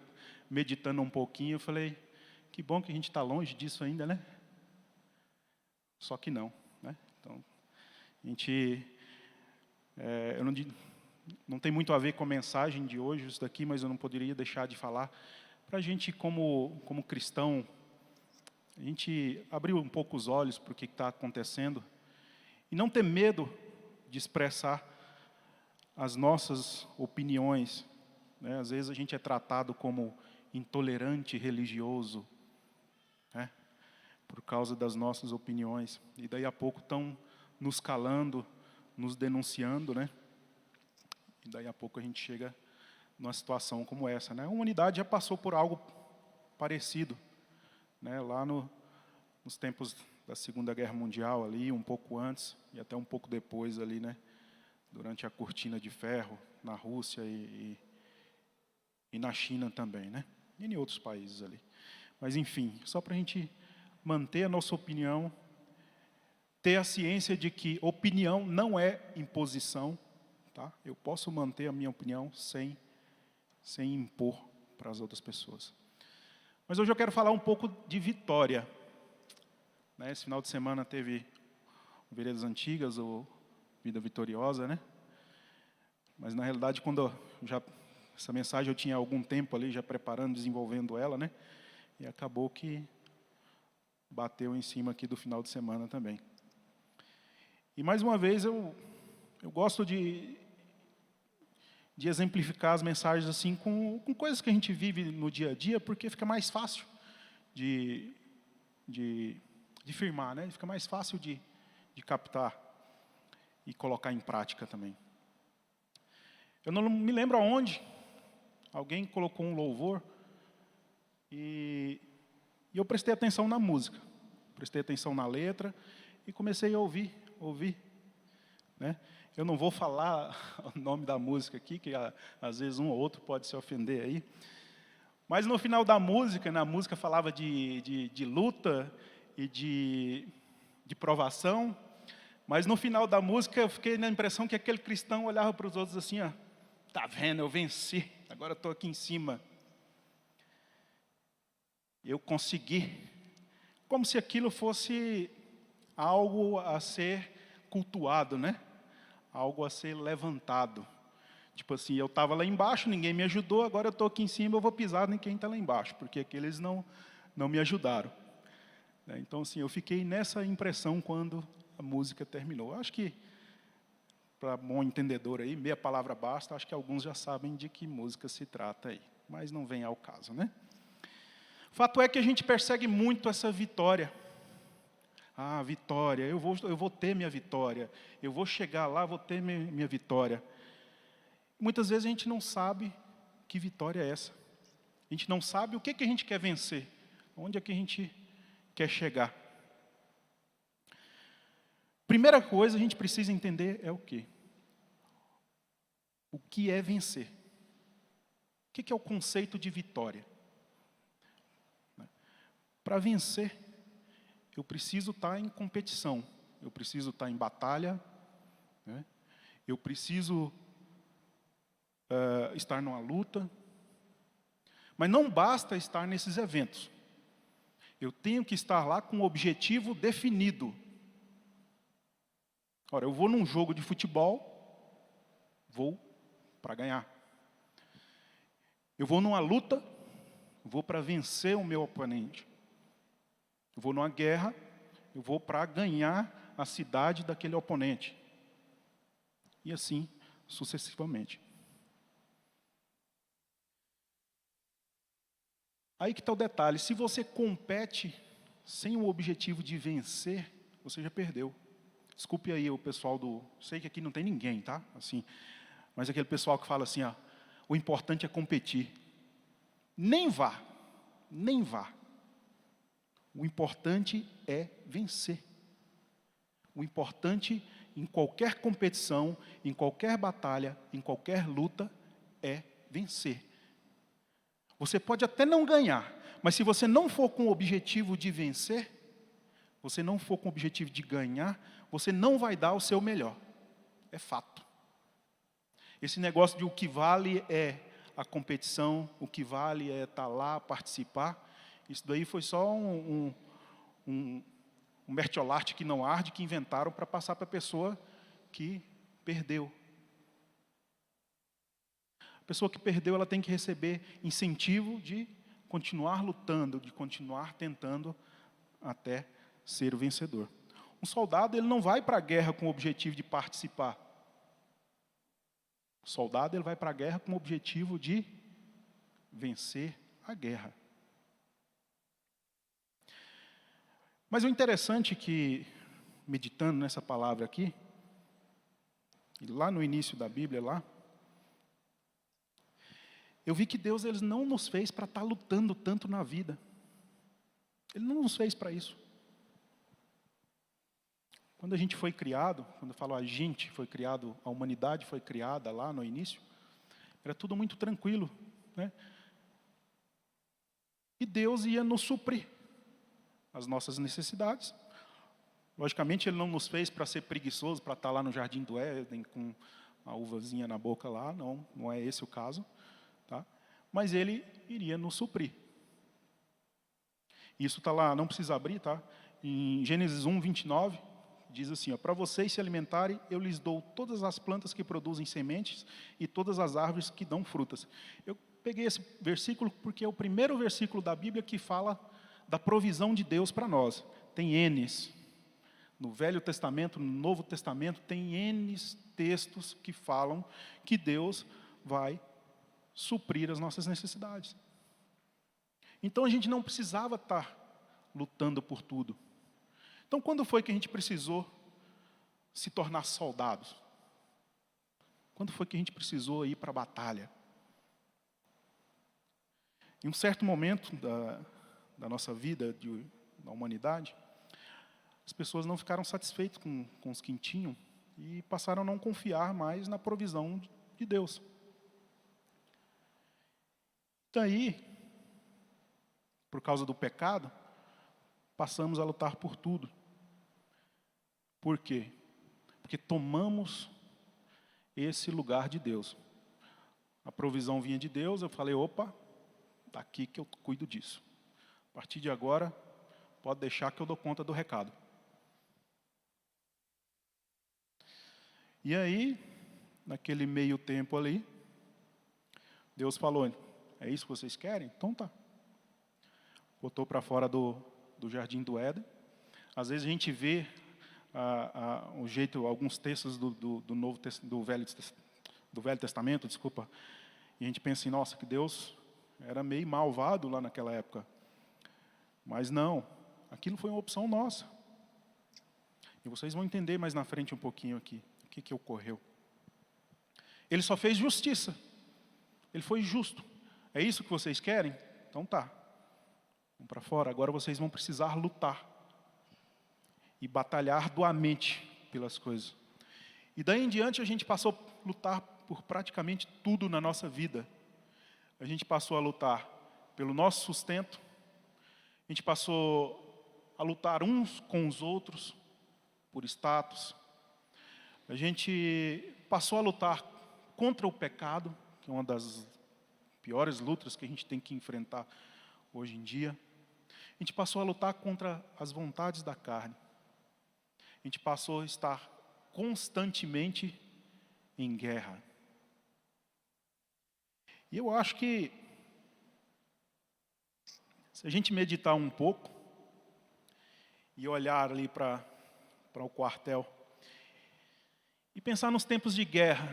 meditando um pouquinho, eu falei, que bom que a gente está longe disso ainda, né? Só que não, né? Então a gente eu não tem muito a ver com a mensagem de hoje isso daqui, mas eu não poderia deixar de falar para a gente como cristão, a gente abrir um pouco os olhos para o que está acontecendo e não ter medo de expressar as nossas opiniões, né? Às vezes a gente é tratado como intolerante religioso, né? Por causa das nossas opiniões. E daí a pouco estão nos calando, nos denunciando, né? E daí a pouco a gente chega numa situação como essa, né? A humanidade já passou por algo parecido, né? Lá nos tempos da Segunda Guerra Mundial, ali, um pouco antes e até um pouco depois, ali, né? Durante a Cortina de Ferro, na Rússia e na China também, né? E em outros países ali. Mas, enfim, só para a gente manter a nossa opinião, ter a ciência de que opinião não é imposição, tá? Eu posso manter a minha opinião sem impor para as outras pessoas. Mas hoje eu quero falar um pouco de vitória, né? Esse final de semana teve o Veredas Antigas, ou Vida Vitoriosa, né? Mas, na realidade, essa mensagem eu tinha algum tempo ali já preparando, desenvolvendo ela, né? E acabou que bateu em cima aqui do final de semana também. E, mais uma vez, eu gosto de exemplificar as mensagens assim com coisas que a gente vive no dia a dia, porque fica mais fácil de firmar, né? Fica mais fácil de captar e colocar em prática também. Eu não me lembro aonde alguém colocou um louvor e eu prestei atenção na música, prestei atenção na letra e comecei a ouvir, né? Eu não vou falar o nome da música aqui, que às vezes um ou outro pode se ofender aí, mas no final da música, na música falava de luta e de provação, mas no final da música eu fiquei na impressão que aquele cristão olhava para os outros assim, ó, tá vendo, eu venci, agora eu estou aqui em cima. Eu consegui. Como se aquilo fosse algo a ser cultuado, né? Algo a ser levantado. Tipo assim, eu estava lá embaixo, ninguém me ajudou, agora eu estou aqui em cima, eu vou pisar em quem está lá embaixo, porque aqueles não me ajudaram. Então, assim, eu fiquei nessa impressão quando a música terminou. Acho que, para bom entendedor aí, meia palavra basta, acho que alguns já sabem de que música se trata aí, mas não vem ao caso, né? Fato é que a gente persegue muito essa vitória. Ah, vitória, eu vou ter minha vitória. Eu vou chegar lá, vou ter minha vitória. Muitas vezes a gente não sabe que vitória é essa. A gente não sabe o que a gente quer vencer. Onde é que a gente quer chegar. Primeira coisa a gente precisa entender é o quê? O que é vencer? O que é o conceito de vitória? Para vencer, eu preciso estar em competição, eu preciso estar em batalha, né? Eu preciso estar numa luta, mas não basta estar nesses eventos. Eu tenho que estar lá com um objetivo definido. Ora, eu vou num jogo de futebol, vou para ganhar. Eu vou numa luta, vou para vencer o meu oponente. Eu vou numa guerra, eu vou para ganhar a cidade daquele oponente. E assim sucessivamente. Aí que está o detalhe, se você compete sem o objetivo de vencer, você já perdeu. Desculpe aí o pessoal sei que aqui não tem ninguém, tá? Assim, mas aquele pessoal que fala assim, ó, o importante é competir. Nem vá, nem vá. O importante é vencer. O importante em qualquer competição, em qualquer batalha, em qualquer luta, é vencer. Você pode até não ganhar, mas se você não for com o objetivo de vencer, você não for com o objetivo de ganhar, você não vai dar o seu melhor. É fato. Esse negócio de o que vale é a competição, o que vale é estar lá, participar, isso daí foi só um mertiolate que não arde, que inventaram para passar para a pessoa que perdeu. A pessoa que perdeu, ela tem que receber incentivo de continuar lutando, de continuar tentando até ser o vencedor. Um soldado, ele não vai para a guerra com o objetivo de participar. O soldado, ele vai para a guerra com o objetivo de vencer a guerra. Mas o interessante é que, meditando nessa palavra aqui, e lá no início da Bíblia, lá, eu vi que Deus ele não nos fez para estar lutando tanto na vida. Ele não nos fez para isso. Quando a gente foi criado, quando eu falo a gente foi criado, a humanidade foi criada lá no início, era tudo muito tranquilo, né? E Deus ia nos suprir as nossas necessidades. Logicamente, Ele não nos fez para ser preguiçoso, para estar lá no Jardim do Éden com a uvazinha na boca lá, não é esse o caso. Tá? Mas Ele iria nos suprir. Isso está lá, não precisa abrir, tá? Em Gênesis 1, 29, diz assim, para vocês se alimentarem, eu lhes dou todas as plantas que produzem sementes e todas as árvores que dão frutas. Eu peguei esse versículo porque é o primeiro versículo da Bíblia que fala da provisão de Deus para nós. Tem N's. No Velho Testamento, no Novo Testamento, tem N's textos que falam que Deus vai suprir as nossas necessidades. Então a gente não precisava estar lutando por tudo. Então quando foi que a gente precisou se tornar soldados? Quando foi que a gente precisou ir para a batalha? Em um certo momento da nossa vida, da humanidade, as pessoas não ficaram satisfeitas com os que tinham e passaram a não confiar mais na provisão de Deus. Daí, por causa do pecado, passamos a lutar por tudo. Por quê? Porque tomamos esse lugar de Deus. A provisão vinha de Deus, eu falei, opa, daqui que eu cuido disso. A partir de agora, pode deixar que eu dou conta do recado. E aí, naquele meio tempo ali, Deus falou, é isso que vocês querem? Então tá. Botou para fora do Jardim do Éden. Às vezes a gente vê o jeito, alguns textos do Velho Testamento, desculpa, e a gente pensa assim, nossa, que Deus era meio malvado lá naquela época. Mas não, aquilo foi uma opção nossa. E vocês vão entender mais na frente um pouquinho aqui o que ocorreu. Ele só fez justiça. Ele foi justo. É isso que vocês querem? Então tá. Vamos para fora. Agora vocês vão precisar lutar. E batalhar arduamente pelas coisas. E daí em diante a gente passou a lutar por praticamente tudo na nossa vida. A gente passou a lutar pelo nosso sustento. A gente passou a lutar uns com os outros por status. A gente passou a lutar contra o pecado, que é uma das piores lutas que a gente tem que enfrentar hoje em dia. A gente passou a lutar contra as vontades da carne. A gente passou a estar constantemente em guerra. E eu acho que, se a gente meditar um pouco e olhar ali para o quartel e pensar nos tempos de guerra,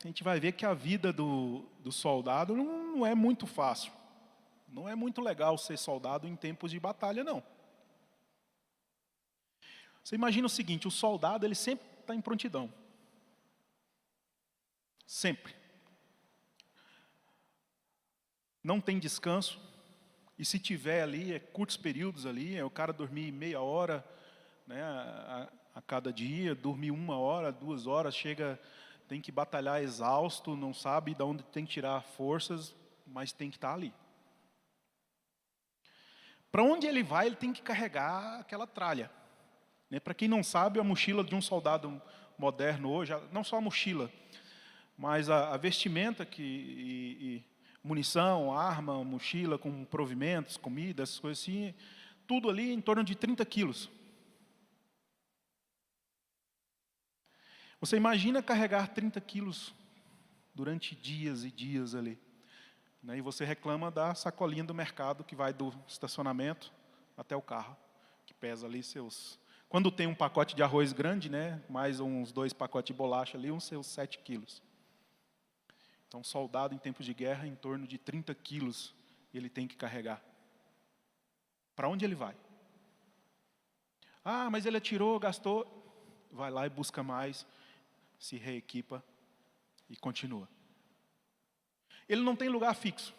a gente vai ver que a vida do soldado não é muito fácil. Não é muito legal ser soldado em tempos de batalha, não. Você imagina o seguinte, o soldado ele sempre está em prontidão. Sempre. Não tem descanso. E se tiver ali, é curtos períodos ali, é o cara dormir meia hora, né, a cada dia, dormir 1 hora, 2 horas, chega, tem que batalhar exausto, não sabe de onde tem que tirar forças, mas tem que estar ali. Para onde ele vai, ele tem que carregar aquela tralha. Né? Para quem não sabe, a mochila de um soldado moderno hoje, não só a mochila, mas a vestimenta e munição, arma, mochila com provimentos, comida, essas coisas assim, tudo ali em torno de 30 quilos. Você imagina carregar 30 quilos durante dias e dias ali. Né? E você reclama da sacolinha do mercado que vai do estacionamento até o carro, que pesa ali seus... Quando tem um pacote de arroz grande, né, mais uns 2 pacotes de bolacha ali, uns seus 7 quilos. Então, soldado em tempos de guerra, em torno de 30 quilos, ele tem que carregar. Para onde ele vai? Ah, mas ele atirou, gastou. Vai lá e busca mais, se reequipa e continua. Ele não tem lugar fixo.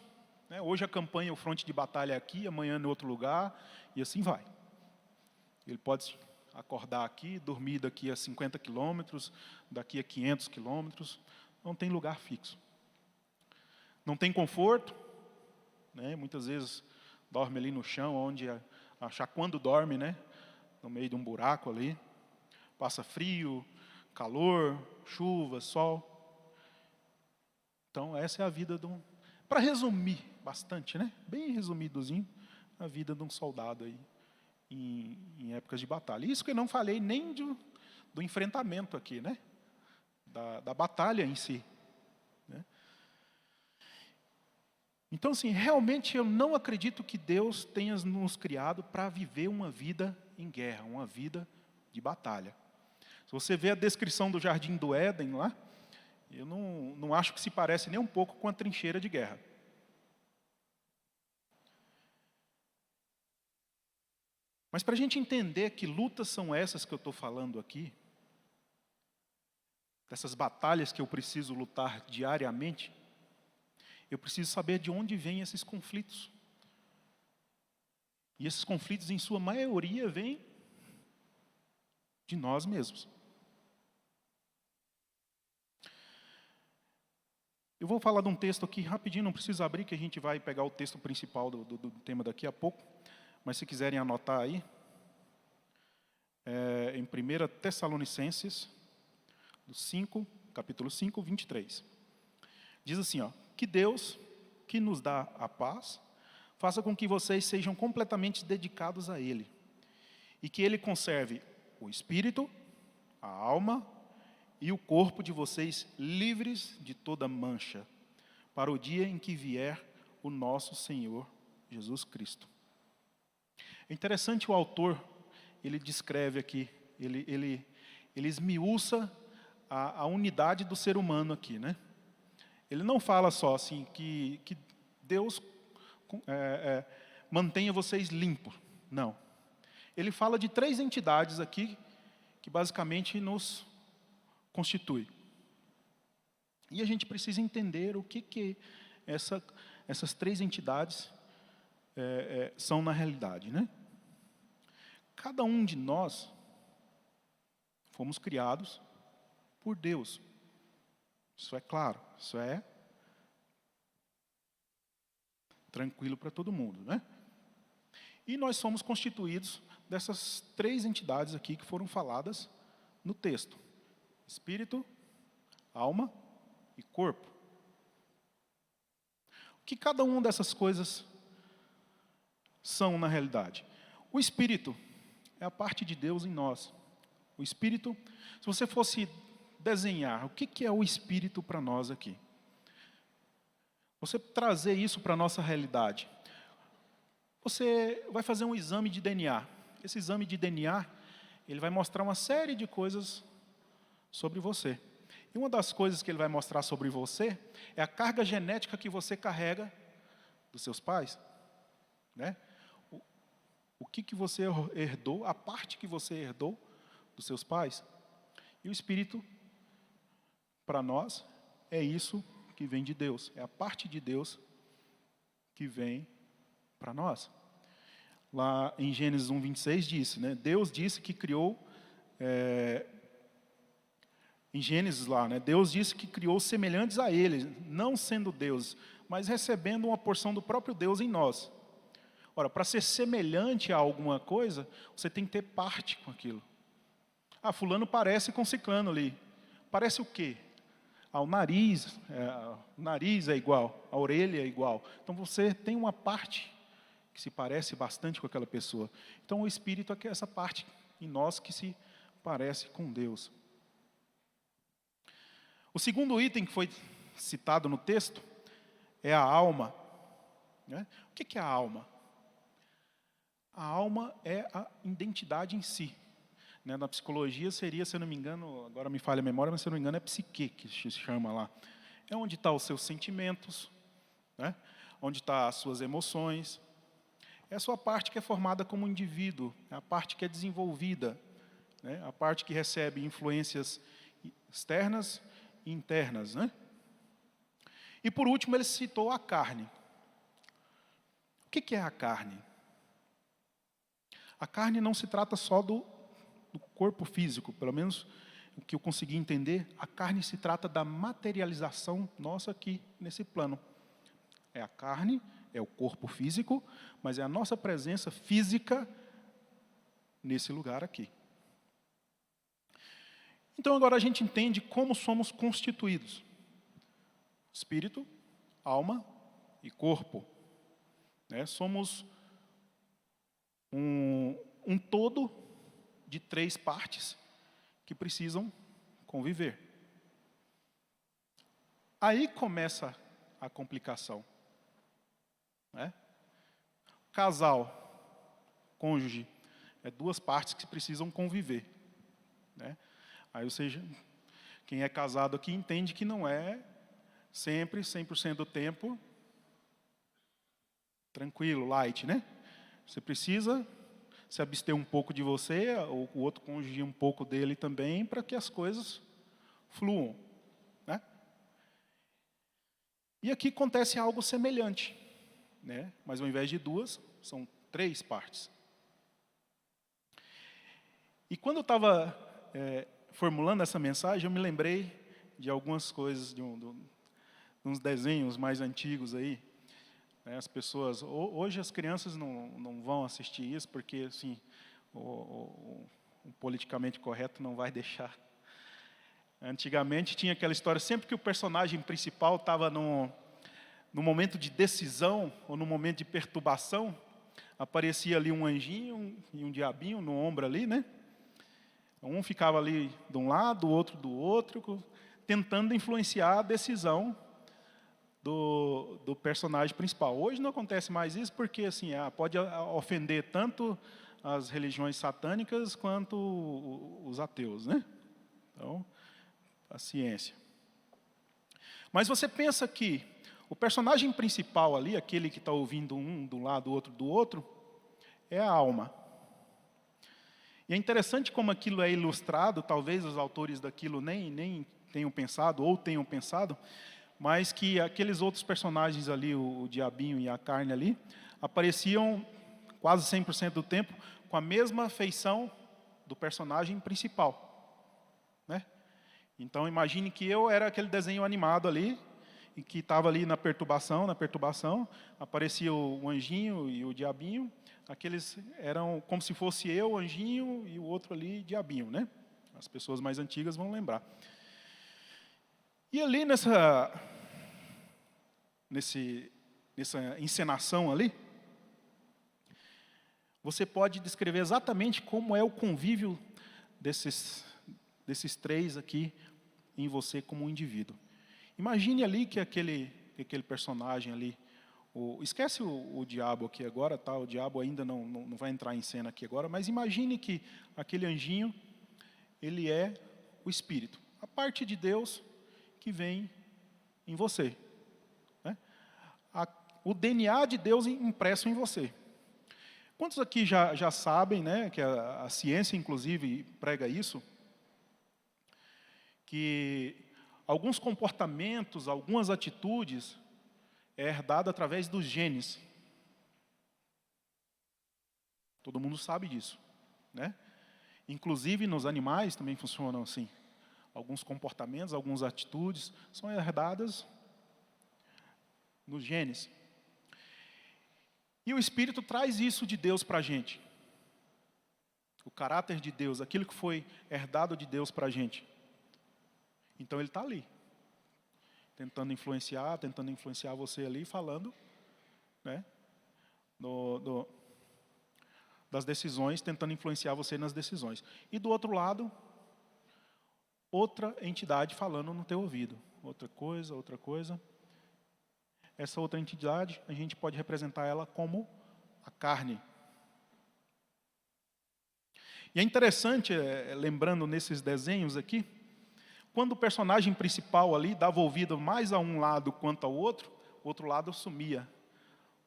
Né? Hoje a campanha, o fronte de batalha é aqui, amanhã em outro lugar, e assim vai. Ele pode acordar aqui, dormir daqui a 50 quilômetros, daqui a 500 quilômetros, não tem lugar fixo. Não tem conforto, né? Muitas vezes dorme ali no chão, onde achar quando dorme, né? No meio de um buraco ali, passa frio, calor, chuva, sol. Então essa é a vida de um... Para resumir bastante, né? Bem resumidozinho, a vida de um soldado aí em épocas de batalha. Isso que eu não falei nem do enfrentamento aqui, né? Da batalha em si. Né? Então, assim, realmente eu não acredito que Deus tenha nos criado para viver uma vida em guerra, uma vida de batalha. Se você vê a descrição do Jardim do Éden lá, eu não acho que se parece nem um pouco com a trincheira de guerra. Mas para a gente entender que lutas são essas que eu estou falando aqui, dessas batalhas que eu preciso lutar diariamente, eu preciso saber de onde vêm esses conflitos. E esses conflitos, em sua maioria, vêm de nós mesmos. Eu vou falar de um texto aqui rapidinho, não precisa abrir, que a gente vai pegar o texto principal do tema daqui a pouco. Mas se quiserem anotar aí, em 1 Tessalonicenses, capítulo 5, 23. Diz assim, ó, que Deus, que nos dá a paz, faça com que vocês sejam completamente dedicados a Ele, e que Ele conserve o espírito, a alma e o corpo de vocês livres de toda mancha, para o dia em que vier o nosso Senhor Jesus Cristo. É interessante o autor, ele descreve aqui, ele esmiuça a unidade do ser humano aqui, né? Ele não fala só assim que Deus mantenha vocês limpos, não. Ele fala de 3 entidades aqui, que que basicamente nos constitui. E a gente precisa entender o que essas três entidades são na realidade, né? Cada um de nós fomos criados por Deus. Isso é claro, isso é tranquilo para todo mundo, né? E nós somos constituídos dessas três entidades aqui que foram faladas no texto: espírito, alma e corpo. O que cada uma dessas coisas são na realidade? O espírito é a parte de Deus em nós. O espírito, se você fosse desenhar, o que é o espírito para nós aqui? Você trazer isso para a nossa realidade. Você vai fazer um exame de DNA. Esse exame de DNA, ele vai mostrar uma série de coisas sobre você. E uma das coisas que ele vai mostrar sobre você é a carga genética que você carrega dos seus pais, né? O que você herdou, a parte que você herdou dos seus pais. E o espírito, para nós, é isso que vem de Deus. É a parte de Deus que vem para nós. Lá em Gênesis 1:26 disse, né? Deus disse que criou, em Gênesis lá, né? Deus disse que criou semelhantes a Ele, não sendo Deus, mas recebendo uma porção do próprio Deus em nós. Ora, para ser semelhante a alguma coisa, você tem que ter parte com aquilo. Ah, fulano parece com ciclano ali. Parece o quê? O nariz é igual, a orelha é igual. Então você tem uma parte que se parece bastante com aquela pessoa. Então o espírito é essa parte em nós que se parece com Deus. O segundo item que foi citado no texto é a alma, né? O que é a alma? A alma é a identidade em si. Né? Na psicologia seria, se eu não me engano, agora me falha a memória, mas se eu não me engano é psique que se chama lá. É onde estão os seus sentimentos, né? Onde estão as suas emoções. É a sua parte que é formada como indivíduo, é a parte que é desenvolvida, né? A parte que recebe influências externas e internas, né? E por último ele citou a carne. O que é a carne? A carne não se trata só do corpo físico, pelo menos o que eu consegui entender, a carne se trata da materialização nossa aqui nesse plano. É a carne, é o corpo físico, mas é a nossa presença física nesse lugar aqui. Então agora a gente entende como somos constituídos: espírito, alma e corpo. Né? Somos um todo de três partes que precisam conviver. Aí começa a complicação. Né? Casal, cônjuge, é duas partes que precisam conviver. Né? Aí, ou seja, quem é casado aqui entende que não é sempre, 100% do tempo, tranquilo, light, né? Você precisa se abster um pouco de você, ou o outro cônjuge um pouco dele também, para que as coisas fluam. Né? E aqui acontece algo semelhante. Né? Mas ao invés de duas, são três partes. E quando eu estava formulando essa mensagem, eu me lembrei de algumas coisas, de uns desenhos mais antigos aí. As pessoas, hoje as crianças não vão assistir isso, porque assim, o politicamente correto não vai deixar. Antigamente tinha aquela história, sempre que o personagem principal estava no momento de decisão, ou no momento de perturbação, aparecia ali um anjinho e um diabinho no ombro ali, né? Um ficava ali de um lado, o outro do outro, tentando influenciar a decisão do personagem principal. Hoje não acontece mais isso porque assim, pode ofender tanto as religiões satânicas quanto os ateus, né? Então, paciência. Mas você pensa que o personagem principal ali, aquele que está ouvindo um do lado, o outro do outro, é a alma. E é interessante como aquilo é ilustrado, talvez os autores daquilo nem tenham pensado, ou tenham pensado, mas que aqueles outros personagens ali, o diabinho e a carne ali, apareciam quase 100% do tempo com a mesma feição do personagem principal, né? Então imagine que eu era aquele desenho animado ali, e que estava ali na perturbação, aparecia o anjinho e o diabinho, aqueles eram como se fosse eu, anjinho, e o outro ali, diabinho, né? As pessoas mais antigas vão lembrar. E ali nessa encenação ali, você pode descrever exatamente como é o convívio desses três aqui em você como um indivíduo. Imagine ali que aquele personagem ali, esquece o diabo aqui agora, tá? O diabo ainda não vai entrar em cena aqui agora, mas imagine que aquele anjinho, ele é o Espírito, a parte de Deus que vem em você, né? O DNA de Deus impresso em você. Quantos aqui já sabem, né, que a ciência, inclusive, prega isso, que alguns comportamentos, algumas atitudes é herdado através dos genes. Todo mundo sabe disso, né? Inclusive nos animais também funcionam assim. Alguns comportamentos, algumas atitudes são herdadas nos genes. E o Espírito traz isso de Deus para a gente. O caráter de Deus, aquilo que foi herdado de Deus para a gente. Então ele está ali, tentando influenciar você ali, falando, né, das decisões, tentando influenciar você nas decisões. E do outro lado, outra entidade falando no teu ouvido. Outra coisa. Essa outra entidade, a gente pode representar ela como a carne. E é interessante, lembrando nesses desenhos aqui, quando o personagem principal ali dava ouvido mais a um lado quanto ao outro, o outro lado sumia.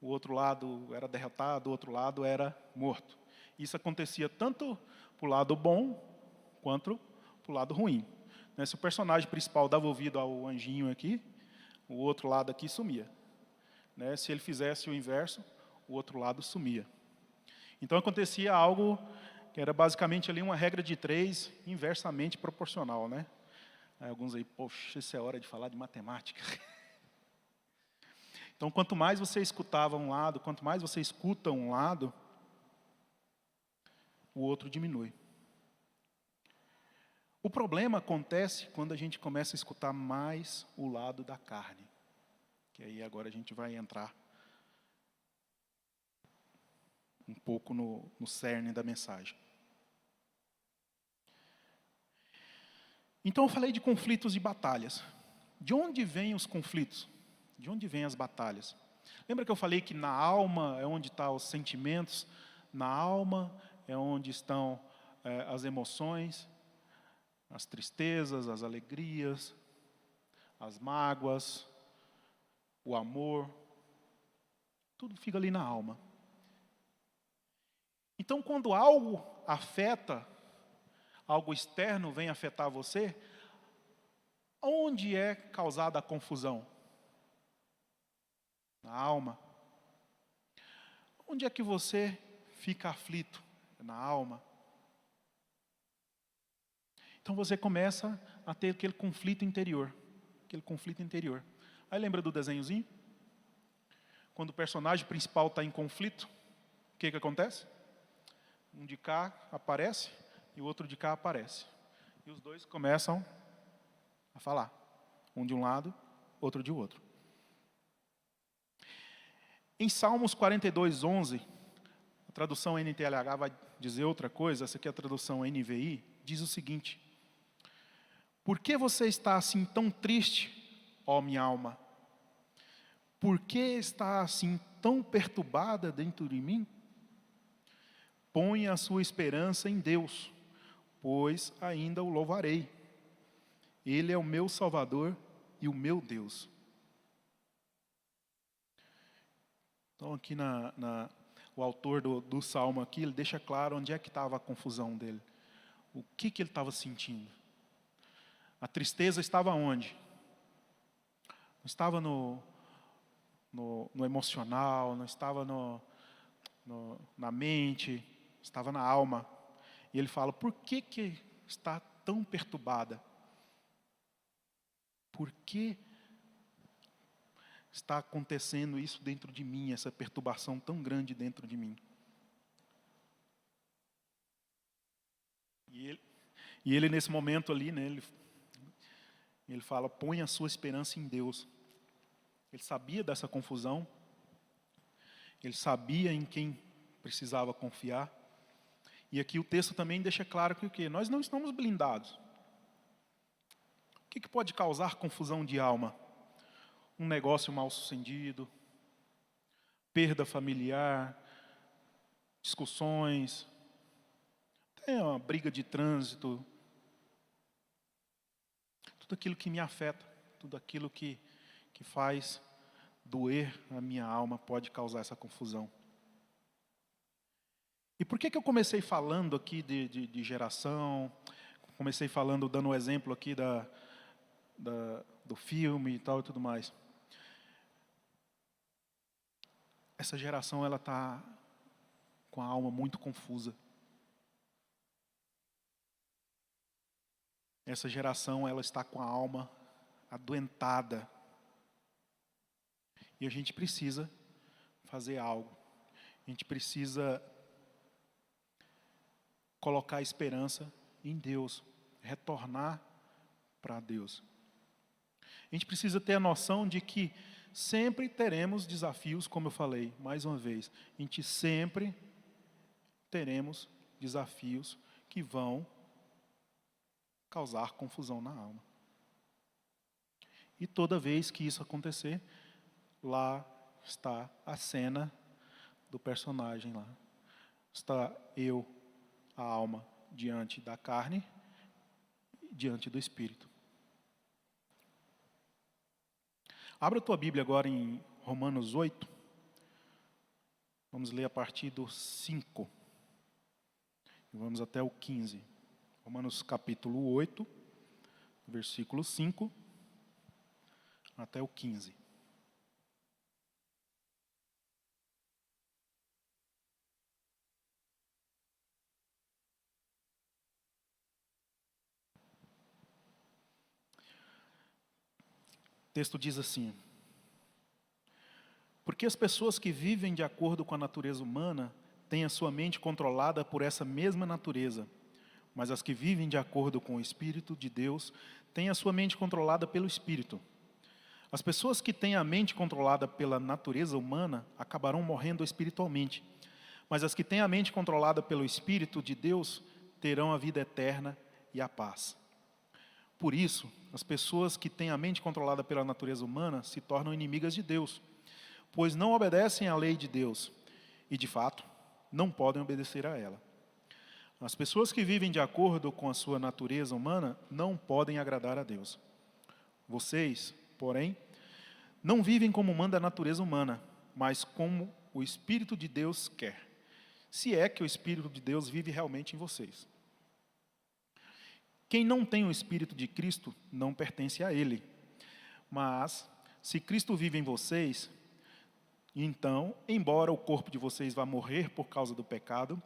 O outro lado era derrotado, o outro lado era morto. Isso acontecia tanto para o lado bom quanto para o lado ruim. Se o personagem principal dava ouvido ao anjinho aqui, o outro lado aqui sumia. Se ele fizesse o inverso, o outro lado sumia. Então acontecia algo que era basicamente ali uma regra de 3 inversamente proporcional, né? Aí alguns aí, poxa, isso é hora de falar de matemática. Então, quanto mais você escutava um lado, quanto mais você escuta um lado, o outro diminui. O problema acontece quando a gente começa a escutar mais o lado da carne. Que aí agora a gente vai entrar um pouco no cerne da mensagem. Então eu falei de conflitos e batalhas. De onde vêm os conflitos? De onde vêm as batalhas? Lembra que eu falei que na alma é onde estão os sentimentos? Na alma é onde estão as emoções, as tristezas, as alegrias, as mágoas, o amor. Tudo fica ali na alma. Então quando algo afeta, algo externo vem afetar você, onde é causada a confusão? Na alma. Onde é que você fica aflito? Na alma. Então você começa a ter aquele conflito interior. Aí lembra do desenhozinho? Quando o personagem principal está em conflito, o que acontece? Um de cá aparece e o outro de cá aparece. E os dois começam a falar. Um de um lado, outro de outro. Em Salmos 42:11, a tradução NTLH vai dizer outra coisa, essa aqui é a tradução NVI, diz o seguinte: por que você está assim tão triste, ó minha alma? Por que está assim tão perturbada dentro de mim? Ponha a sua esperança em Deus, pois ainda o louvarei. Ele é o meu Salvador e o meu Deus. Então aqui o autor do Salmo aqui, ele deixa claro onde é que estava a confusão dele. O que ele estava sentindo. A tristeza estava onde? Não estava no emocional, não estava na mente, estava na alma. E ele fala, por que está tão perturbada? Por que está acontecendo isso dentro de mim, essa perturbação tão grande dentro de mim? E ele nesse momento ali, né, ele fala, põe a sua esperança em Deus. Ele sabia dessa confusão, ele sabia em quem precisava confiar. E aqui o texto também deixa claro que o quê? Nós não estamos blindados. O que pode causar confusão de alma? Um negócio mal sucedido, perda familiar, discussões, até uma briga de trânsito, tudo aquilo que me afeta, tudo aquilo que faz doer a minha alma pode causar essa confusão. E por que eu comecei falando aqui de geração, comecei falando, dando um exemplo aqui do filme e tal e tudo mais? Essa geração, ela está com a alma muito confusa. Essa geração, ela está com a alma adoentada. E a gente precisa fazer algo. A gente precisa colocar a esperança em Deus, retornar para Deus. A gente precisa ter a noção de que sempre teremos desafios, como eu falei, mais uma vez. A gente sempre teremos desafios que vão causar confusão na alma. E toda vez que isso acontecer, lá está a cena do personagem lá. Está eu, a alma, diante da carne e diante do Espírito. Abra a tua Bíblia agora em Romanos 8. Vamos ler a partir do 5. E vamos até o 15. Romanos capítulo 8, versículo 5 até o 15. O texto diz assim: porque as pessoas que vivem de acordo com a natureza humana têm a sua mente controlada por essa mesma natureza, mas as que vivem de acordo com o Espírito de Deus têm a sua mente controlada pelo Espírito. As pessoas que têm a mente controlada pela natureza humana acabarão morrendo espiritualmente, mas as que têm a mente controlada pelo Espírito de Deus terão a vida eterna e a paz. Por isso, as pessoas que têm a mente controlada pela natureza humana se tornam inimigas de Deus, pois não obedecem à lei de Deus e, de fato, não podem obedecer a ela. As pessoas que vivem de acordo com a sua natureza humana não podem agradar a Deus. Vocês, porém, não vivem como manda a natureza humana, mas como o Espírito de Deus quer, se é que o Espírito de Deus vive realmente em vocês. Quem não tem o Espírito de Cristo não pertence a Ele. Mas, se Cristo vive em vocês, então, embora o corpo de vocês vá morrer por causa do pecado,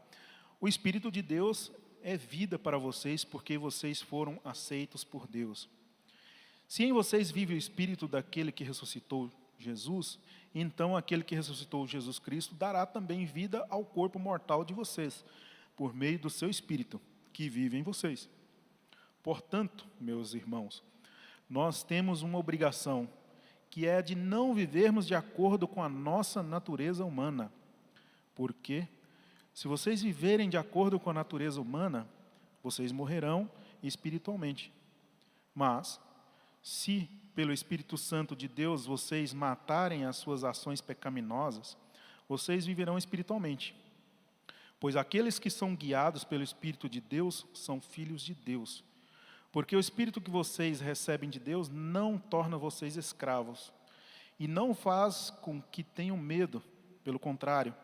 o Espírito de Deus é vida para vocês, porque vocês foram aceitos por Deus. Se em vocês vive o Espírito daquele que ressuscitou Jesus, então aquele que ressuscitou Jesus Cristo dará também vida ao corpo mortal de vocês, por meio do seu Espírito, que vive em vocês. Portanto, meus irmãos, nós temos uma obrigação, que é de não vivermos de acordo com a nossa natureza humana. Porque, se vocês viverem de acordo com a natureza humana, vocês morrerão espiritualmente. Mas, se pelo Espírito Santo de Deus vocês matarem as suas ações pecaminosas, vocês viverão espiritualmente. Pois aqueles que são guiados pelo Espírito de Deus são filhos de Deus. Porque o Espírito que vocês recebem de Deus não torna vocês escravos e não faz com que tenham medo. Pelo contrário,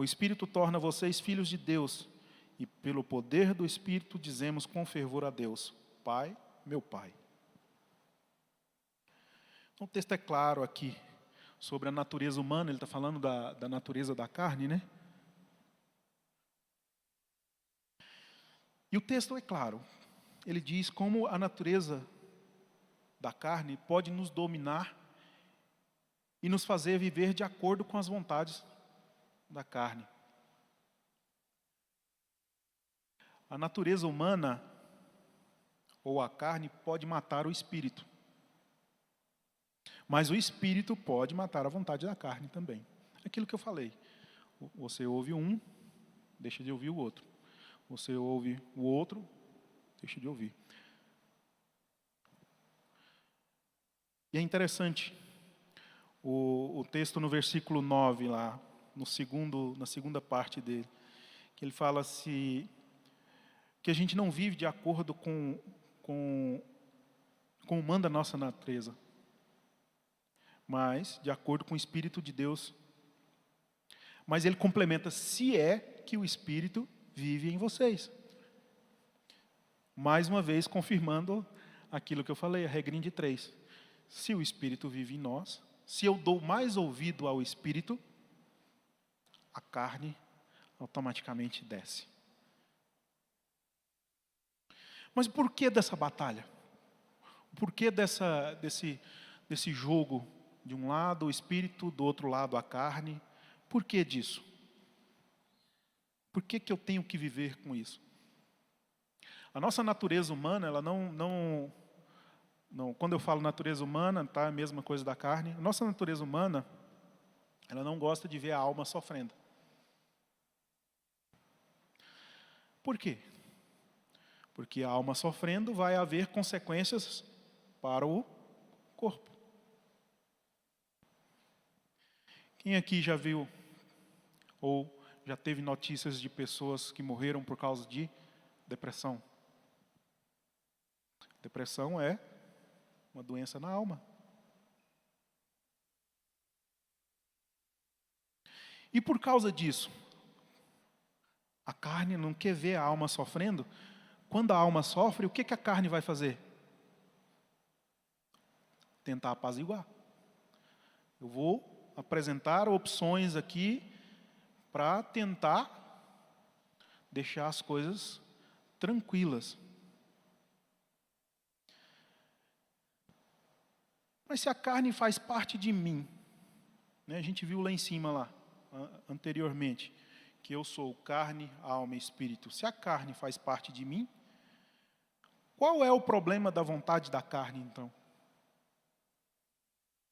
o Espírito torna vocês filhos de Deus, e pelo poder do Espírito dizemos com fervor a Deus: Pai, meu Pai. Então, o texto é claro aqui sobre a natureza humana, ele está falando da natureza da carne, né? E o texto é claro, ele diz como a natureza da carne pode nos dominar e nos fazer viver de acordo com as vontades da carne. A natureza humana, ou a carne, pode matar o espírito. Mas o espírito pode matar a vontade da carne também. Aquilo que eu falei. Você ouve um, deixa de ouvir o outro. Você ouve o outro, deixa de ouvir. E é interessante, o texto no versículo 9 lá, na segunda parte dele, que ele fala que a gente não vive de acordo com manda a nossa natureza, mas de acordo com o Espírito de Deus. Mas ele complementa, se é que o Espírito vive em vocês. Mais uma vez confirmando aquilo que eu falei, a regrinha de 3. Se o Espírito vive em nós, se eu dou mais ouvido ao Espírito, a carne automaticamente desce. Mas por que dessa batalha? Por que desse jogo? De um lado o Espírito, do outro lado a carne. Por que disso? Por que eu tenho que viver com isso? A nossa natureza humana, ela não, quando eu falo natureza humana, tá, é a mesma coisa da carne. A nossa natureza humana, ela não gosta de ver a alma sofrendo. Por quê? Porque a alma sofrendo vai haver consequências para o corpo. Quem aqui já viu ou já teve notícias de pessoas que morreram por causa de depressão? Depressão é uma doença na alma. E por causa disso, a carne não quer ver a alma sofrendo. Quando a alma sofre, o que a carne vai fazer? Tentar apaziguar. Eu vou apresentar opções aqui para tentar deixar as coisas tranquilas. Mas se a carne faz parte de mim, né, a gente viu lá em cima, lá, anteriormente, que eu sou carne, alma e espírito. Se a carne faz parte de mim, qual é o problema da vontade da carne, então?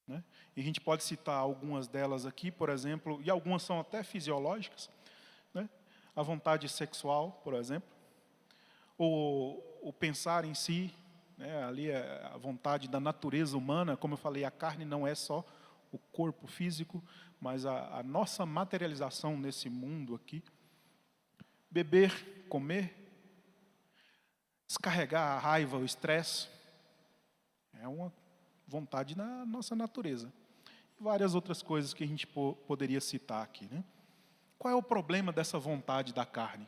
Né? E a gente pode citar algumas delas aqui, por exemplo, e algumas são até fisiológicas, né? A vontade sexual, por exemplo, o pensar em si, né? Ali é a vontade da natureza humana. Como eu falei, a carne não é só o corpo físico, mas a nossa materialização nesse mundo aqui. Beber, comer, descarregar a raiva, o estresse, é uma vontade da nossa natureza. E várias outras coisas que a gente poderia citar aqui, né? Qual é o problema dessa vontade da carne?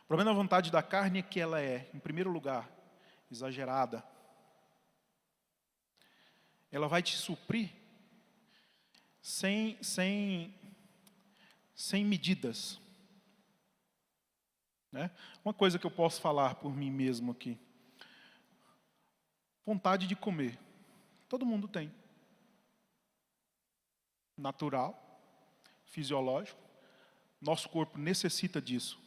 O problema da vontade da carne é que ela é, em primeiro lugar, exagerada. Ela vai te suprir sem medidas. Né? Uma coisa que eu posso falar por mim mesmo aqui. Vontade de comer. Todo mundo tem. Natural, fisiológico. Nosso corpo necessita disso.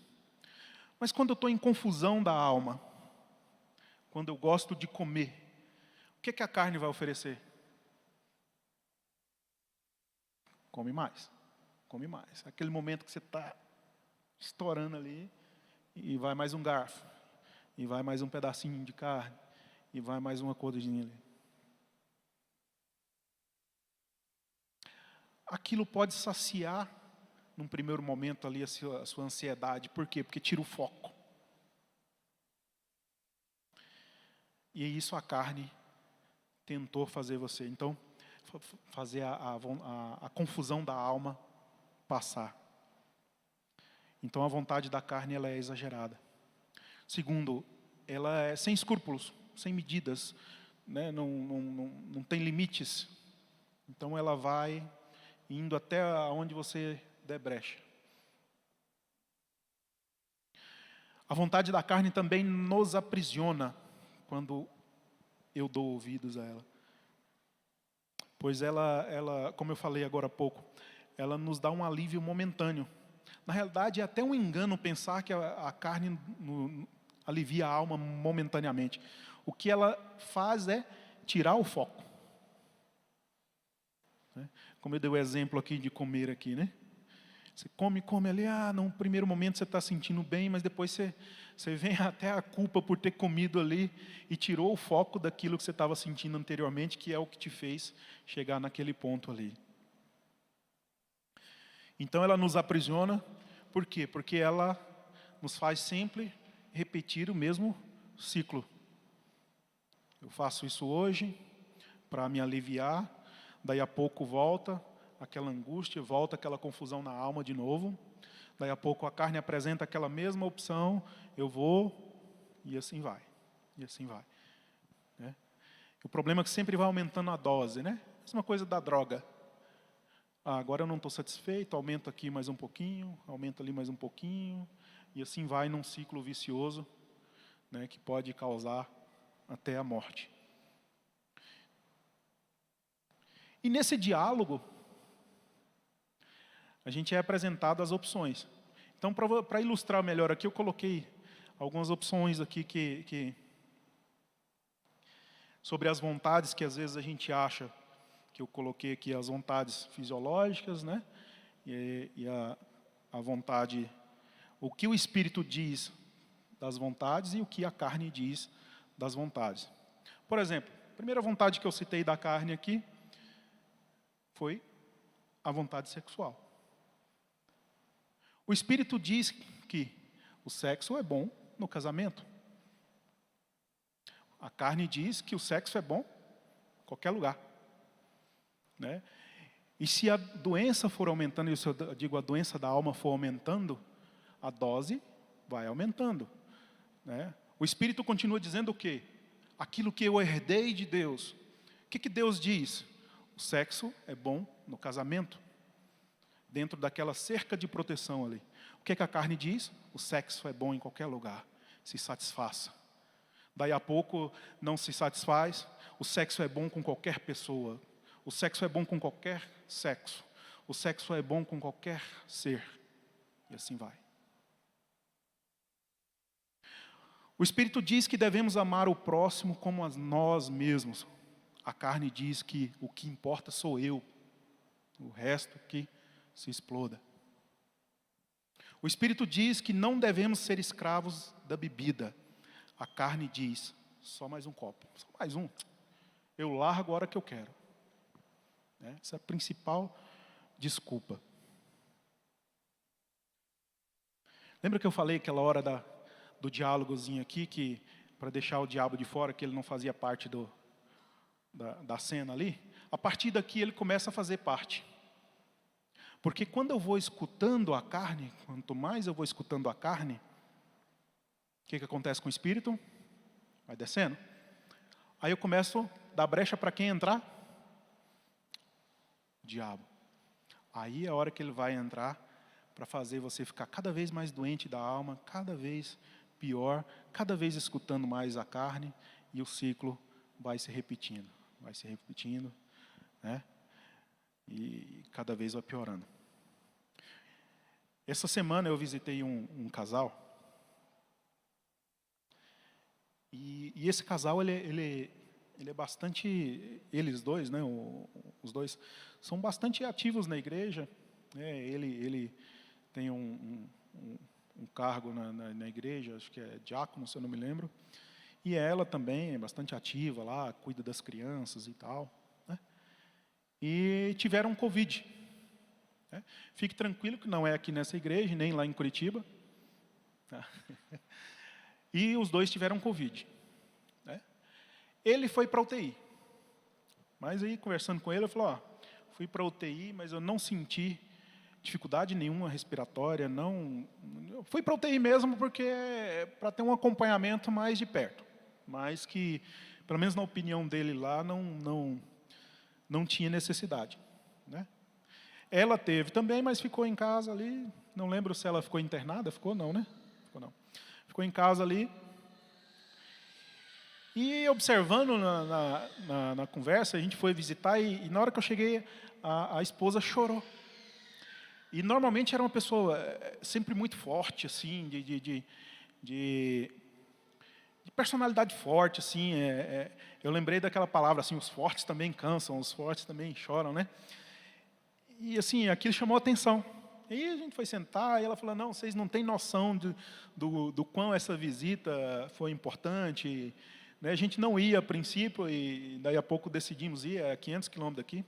Mas quando eu estou em confusão da alma, quando eu gosto de comer, o que a carne vai oferecer? Come mais. Come mais. Aquele momento que você está estourando ali, e vai mais um garfo, e vai mais um pedacinho de carne, e vai mais uma cordinha ali. Aquilo pode saciar, num primeiro momento ali, a sua ansiedade. Por quê? Porque tira o foco. E isso a carne tentou fazer você. Então, fazer a confusão da alma passar. Então a vontade da carne ela é exagerada. Segundo, ela é sem escrúpulos, sem medidas, né? Não tem limites. Então ela vai indo até onde você der brecha. A vontade da carne também nos aprisiona quando eu dou ouvidos a ela. Pois ela, como eu falei agora há pouco, ela nos dá um alívio momentâneo. Na realidade, é até um engano pensar que a carne alivia a alma momentaneamente. O que ela faz é tirar o foco. Como eu dei o exemplo aqui de comer aqui, né? Você come ali, num primeiro momento você está sentindo bem, mas depois você vem até a culpa por ter comido ali e tirou o foco daquilo que você estava sentindo anteriormente, que é o que te fez chegar naquele ponto ali. Então ela nos aprisiona, por quê? Porque ela nos faz sempre repetir o mesmo ciclo. Eu faço isso hoje para me aliviar, daí a pouco volta aquela angústia, volta aquela confusão na alma de novo. Daí a pouco a carne apresenta aquela mesma opção, eu vou, e assim vai. E assim vai. Né? O problema é que sempre vai aumentando a dose, né? Mesma coisa da droga. Agora eu não estou satisfeito, aumento aqui mais um pouquinho, aumento ali mais um pouquinho, e assim vai num ciclo vicioso, né, que pode causar até a morte. E nesse diálogo, a gente é apresentado as opções. Então, para ilustrar melhor aqui, eu coloquei algumas opções aqui sobre as vontades que às vezes a gente acha, que eu coloquei aqui as vontades fisiológicas, né? E a vontade, o que o Espírito diz das vontades e o que a carne diz das vontades. Por exemplo, a primeira vontade que eu citei da carne aqui foi a vontade sexual. O Espírito diz que o sexo é bom no casamento. A carne diz que o sexo é bom em qualquer lugar. Né? E se a doença for aumentando, se eu digo a doença da alma for aumentando, a dose vai aumentando. Né? O Espírito continua dizendo o quê? Aquilo que eu herdei de Deus. O que Deus diz? O sexo é bom no casamento. Dentro daquela cerca de proteção ali. O que a carne diz? O sexo é bom em qualquer lugar. Se satisfaça. Daí a pouco não se satisfaz. O sexo é bom com qualquer pessoa. O sexo é bom com qualquer sexo. O sexo é bom com qualquer ser. E assim vai. O Espírito diz que devemos amar o próximo como a nós mesmos. A carne diz que o que importa sou eu. O resto que se exploda. O Espírito diz que não devemos ser escravos da bebida. A carne diz, só mais um copo, só mais um. Eu largo a hora que eu quero. Essa é a principal desculpa. Lembra que eu falei aquela hora do diálogozinho aqui, que para deixar o diabo de fora, que ele não fazia parte da cena ali? A partir daqui ele começa a fazer parte. Porque quando eu vou escutando a carne, quanto mais eu vou escutando a carne, o que acontece com o Espírito? Vai descendo. Aí eu começo a dar brecha para quem entrar? O diabo. Aí é a hora que ele vai entrar para fazer você ficar cada vez mais doente da alma, cada vez pior, cada vez escutando mais a carne, e o ciclo vai se repetindo, né? E cada vez vai piorando. Essa semana eu visitei um casal. E esse casal, ele é bastante... Eles dois, né? Os dois, são bastante ativos na igreja. Ele tem um cargo na igreja, acho que é diácono, se eu não me lembro. E ela também é bastante ativa lá, cuida das crianças e tal. E tiveram Covid. Fique tranquilo que não é aqui nessa igreja, nem lá em Curitiba. E os dois tiveram Covid. Ele foi para a UTI. Mas aí, conversando com ele, eu falei, fui para a UTI, mas eu não senti dificuldade nenhuma respiratória, não. Eu fui para a UTI mesmo porque para ter um acompanhamento mais de perto, mas que, pelo menos na opinião dele lá, não tinha necessidade, né? Ela teve também, mas ficou em casa ali. Não lembro se ela ficou internada, ficou não, né? Ficou não. Ficou em casa ali. E observando na conversa, a gente foi visitar e na hora que eu cheguei, a esposa chorou. E normalmente era uma pessoa sempre muito forte, assim, de personalidade forte, assim. Eu lembrei daquela palavra, assim, os fortes também cansam, os fortes também choram, né? E assim, aquilo chamou a atenção. E a gente foi sentar e ela falou, não, vocês não têm noção do quão essa visita foi importante. Né? A gente não ia a princípio e daí a pouco decidimos ir, a 500 quilômetros daqui.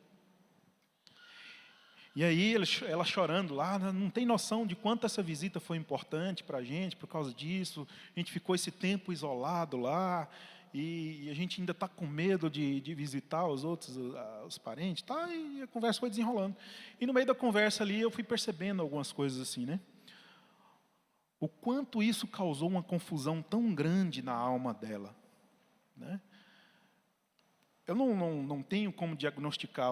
E aí ela chorando lá, não tem noção de quanto essa visita foi importante para a gente, por causa disso. A gente ficou esse tempo isolado lá e a gente ainda está com medo de visitar os outros, os parentes, tá? E a conversa foi desenrolando. E no meio da conversa ali eu fui percebendo algumas coisas assim, né? O quanto isso causou uma confusão tão grande na alma dela, né? Eu não tenho como diagnosticar,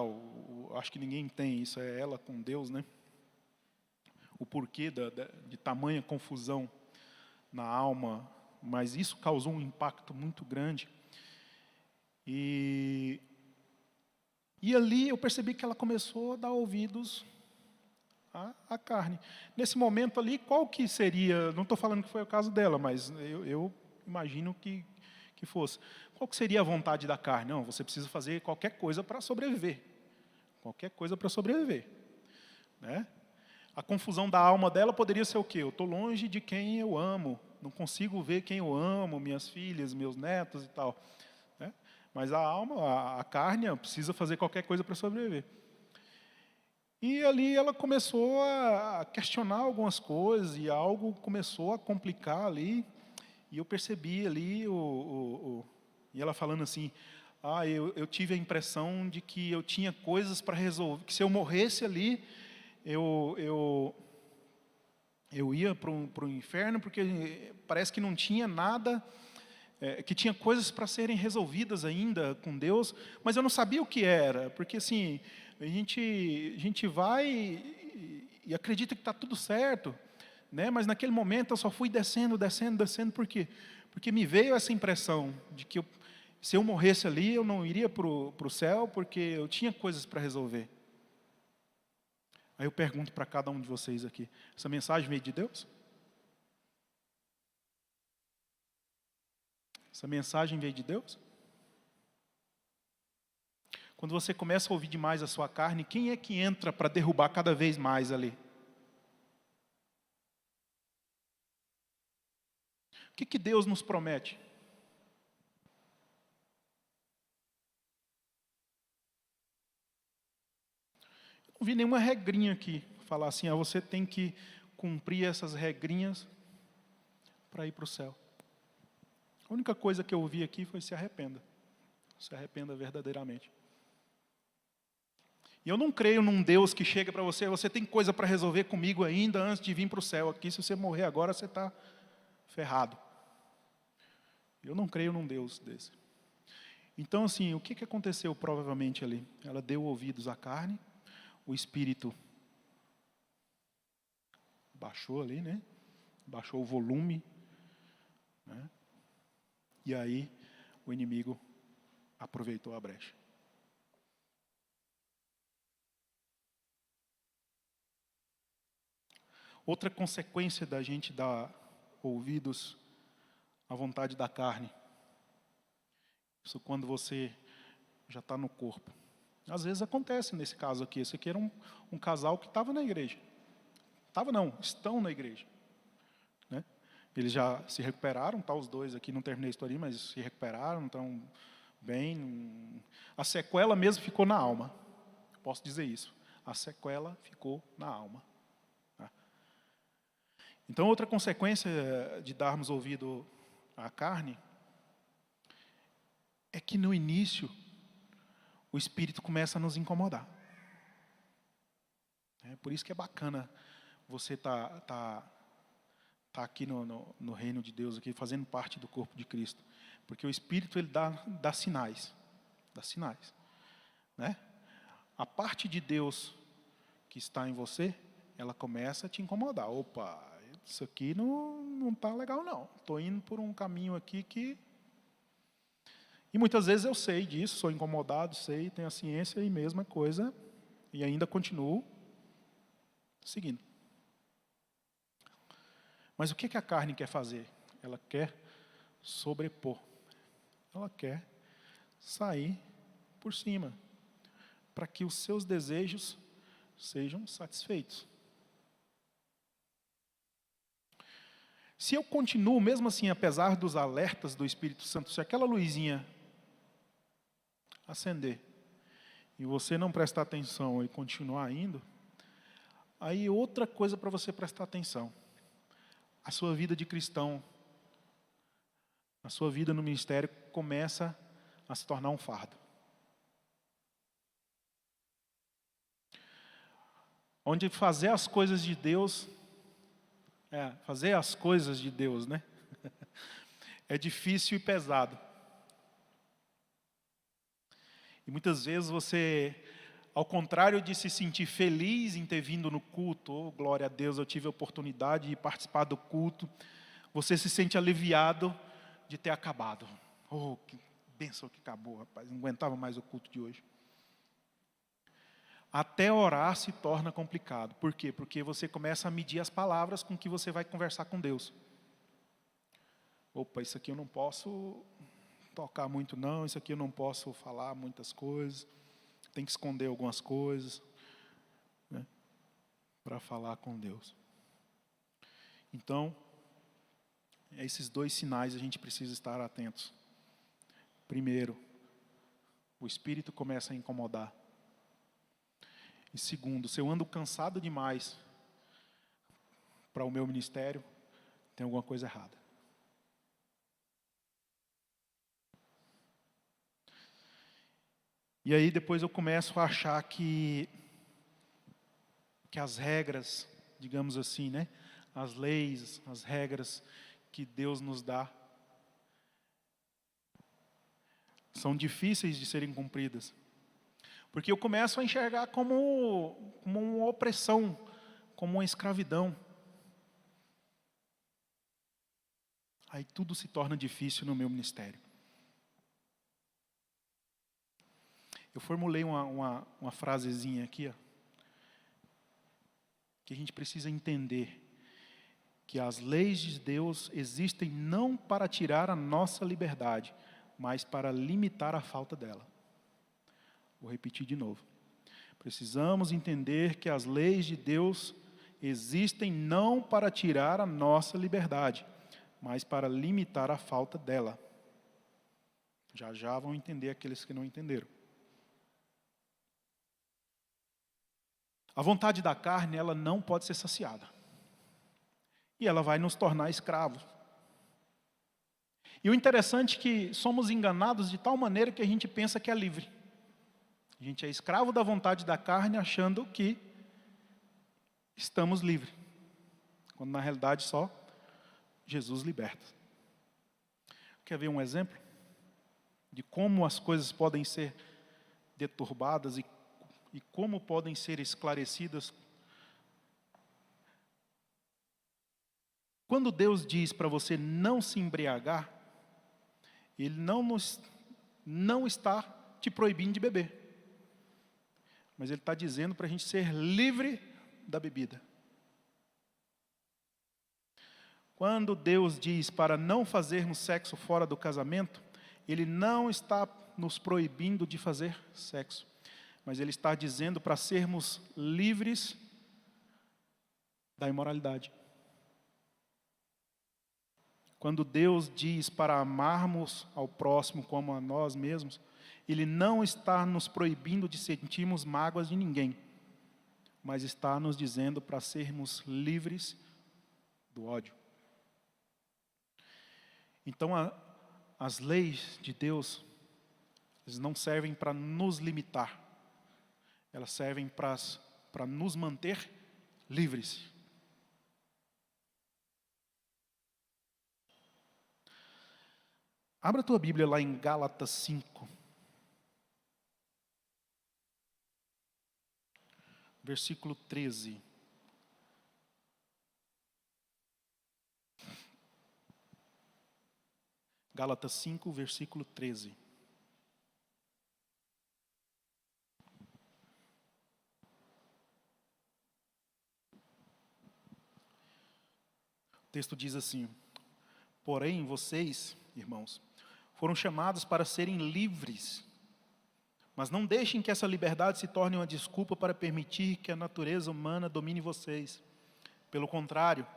acho que ninguém tem, isso é ela com Deus, né? O porquê de tamanha confusão na alma, mas isso causou um impacto muito grande. E ali eu percebi que ela começou a dar ouvidos à carne. Nesse momento ali, qual que seria, não estou falando que foi o caso dela, mas eu imagino que fosse. Qual que seria a vontade da carne? Não, você precisa fazer qualquer coisa para sobreviver. Qualquer coisa para sobreviver. Né? A confusão da alma dela poderia ser o quê? Eu estou longe de quem eu amo. Não consigo ver quem eu amo, minhas filhas, meus netos e tal. Né? Mas a alma, a carne, precisa fazer qualquer coisa para sobreviver. E ali ela começou a questionar algumas coisas e algo começou a complicar ali. E eu percebi ali, e ela falando assim, eu tive a impressão de que eu tinha coisas para resolver, que se eu morresse ali, eu ia para o inferno, porque parece que não tinha nada, que tinha coisas para serem resolvidas ainda com Deus, mas eu não sabia o que era, porque assim, a gente vai e acredita que está tudo certo, né? Mas naquele momento eu só fui descendo, por quê? Porque me veio essa impressão de que se eu morresse ali, eu não iria para o céu, porque eu tinha coisas para resolver. Aí eu pergunto para cada um de vocês aqui, essa mensagem veio de Deus? Essa mensagem veio de Deus? Quando você começa a ouvir demais a sua carne, quem é que entra para derrubar cada vez mais ali? O que Deus nos promete? Eu não vi nenhuma regrinha aqui, falar assim, você tem que cumprir essas regrinhas para ir para o céu. A única coisa que eu ouvi aqui foi se arrependa. Se arrependa verdadeiramente. E eu não creio num Deus que chega para você tem coisa para resolver comigo ainda antes de vir para o céu. Aqui, se você morrer agora, você está ferrado. Eu não creio num Deus desse. Então, assim, o que aconteceu provavelmente ali? Ela deu ouvidos à carne, o espírito baixou ali, né? Baixou o volume, né? E aí o inimigo aproveitou a brecha. Outra consequência da gente dar ouvidos à vontade da carne, isso quando você já está no corpo. Às vezes acontece nesse caso aqui. Esse aqui era um casal que estava na igreja. Estão na igreja. Né? Eles já se recuperaram, os dois aqui, não terminei a história, mas se recuperaram, estão bem. A sequela mesmo ficou na alma. Posso dizer isso. A sequela ficou na alma. Tá? Então, outra consequência de darmos ouvido à carne é que no início o Espírito começa a nos incomodar. É por isso que é bacana você tá aqui no reino de Deus, aqui fazendo parte do corpo de Cristo. Porque o Espírito, ele dá sinais. Dá sinais. Né? A parte de Deus que está em você, ela começa a te incomodar. Opa, isso aqui não está legal não. Estou indo por um caminho aqui que... E muitas vezes eu sei disso, sou incomodado, sei, tenho a ciência e mesma coisa, e ainda continuo seguindo. Mas o que a carne quer fazer? Ela quer sobrepor. Ela quer sair por cima, para que os seus desejos sejam satisfeitos. Se eu continuo, mesmo assim, apesar dos alertas do Espírito Santo, se aquela luzinha acender e você não prestar atenção e continuar indo, aí outra coisa para você prestar atenção. A sua vida de cristão, a sua vida no ministério começa a se tornar um fardo. Onde fazer as coisas de Deus, fazer as coisas de Deus, né? É difícil e pesado. E muitas vezes você, ao contrário de se sentir feliz em ter vindo no culto, oh, glória a Deus, eu tive a oportunidade de participar do culto, você se sente aliviado de ter acabado. Oh, que bênção que acabou, rapaz, não aguentava mais o culto de hoje. Até orar se torna complicado. Por quê? Porque você começa a medir as palavras com que você vai conversar com Deus. Opa, isso aqui eu não posso tocar muito não, isso aqui eu não posso falar muitas coisas, tem que esconder algumas coisas, né, para falar com Deus. Então, esses dois sinais a gente precisa estar atentos. Primeiro, o Espírito começa a incomodar. E segundo, se eu ando cansado demais para o meu ministério, tem alguma coisa errada. E aí depois eu começo a achar que as regras, digamos assim, né? As leis, as regras que Deus nos dá, são difíceis de serem cumpridas. Porque eu começo a enxergar como uma opressão, como uma escravidão. Aí tudo se torna difícil no meu ministério. Eu formulei uma frasezinha aqui, ó, que a gente precisa entender que as leis de Deus existem não para tirar a nossa liberdade, mas para limitar a falta dela. Vou repetir de novo. Precisamos entender que as leis de Deus existem não para tirar a nossa liberdade, mas para limitar a falta dela. Já já vão entender aqueles que não entenderam. A vontade da carne, ela não pode ser saciada. E ela vai nos tornar escravos. E o interessante é que somos enganados de tal maneira que a gente pensa que é livre. A gente é escravo da vontade da carne achando que estamos livres. Quando na realidade só Jesus liberta. Quer ver um exemplo de como as coisas podem ser deturbadas e como podem ser esclarecidas? Quando Deus diz para você não se embriagar, Ele não está te proibindo de beber. Mas Ele está dizendo para a gente ser livre da bebida. Quando Deus diz para não fazermos sexo fora do casamento, Ele não está nos proibindo de fazer sexo, mas Ele está dizendo para sermos livres da imoralidade. Quando Deus diz para amarmos ao próximo como a nós mesmos, Ele não está nos proibindo de sentirmos mágoas de ninguém, mas está nos dizendo para sermos livres do ódio. Então, as leis de Deus Eles não servem para nos limitar. Elas servem para nos manter livres. Abra a tua Bíblia lá em Gálatas 5. Versículo 13. Gálatas 5, versículo 13. O texto diz assim: porém, vocês, irmãos, foram chamados para serem livres, mas não deixem que essa liberdade se torne uma desculpa para permitir que a natureza humana domine vocês. Pelo contrário,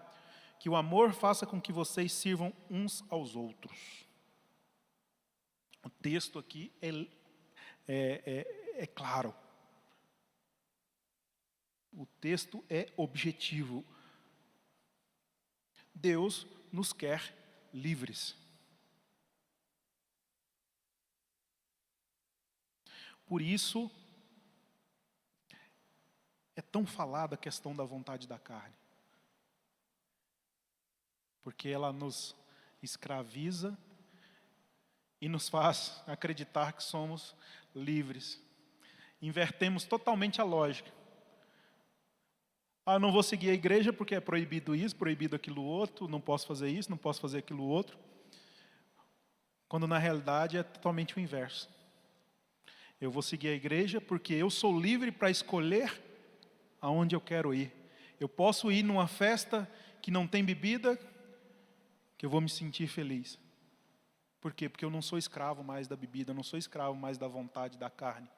que o amor faça com que vocês sirvam uns aos outros. O texto aqui é claro. O texto é objetivo. Deus nos quer livres. Por isso, é tão falada a questão da vontade da carne. Porque ela nos escraviza e nos faz acreditar que somos livres. Invertemos totalmente a lógica. Ah, não vou seguir a igreja porque é proibido isso, proibido aquilo outro, não posso fazer isso, não posso fazer aquilo outro. Quando na realidade é totalmente o inverso. Eu vou seguir a igreja porque eu sou livre para escolher aonde eu quero ir. Eu posso ir numa festa que não tem bebida, que eu vou me sentir feliz. Por quê? Porque eu não sou escravo mais da bebida, eu não sou escravo mais da vontade da carne.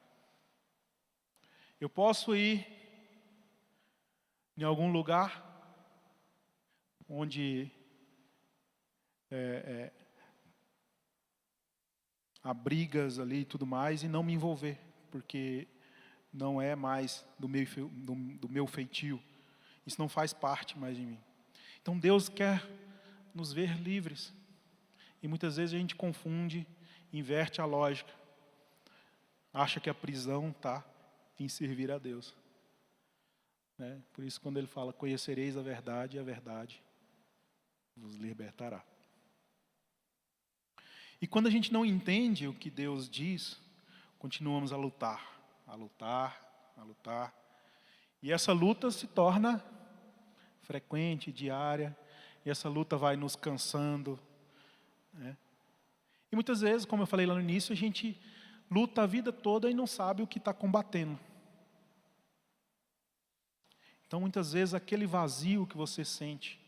Eu posso ir em algum lugar onde há brigas ali e tudo mais e não me envolver, porque não é mais do meu feitio. Isso não faz parte mais de mim. Então Deus quer nos ver livres. E muitas vezes a gente confunde, inverte a lógica. Acha que a prisão está em servir a Deus. Por isso quando ele fala, conhecereis a verdade e a verdade vos libertará. E quando a gente não entende o que Deus diz, continuamos a lutar. E essa luta se torna frequente, diária, e essa luta vai nos cansando. E muitas vezes, como eu falei lá no início, a gente luta a vida toda e não sabe o que está combatendo. Então, muitas vezes, aquele vazio que você sente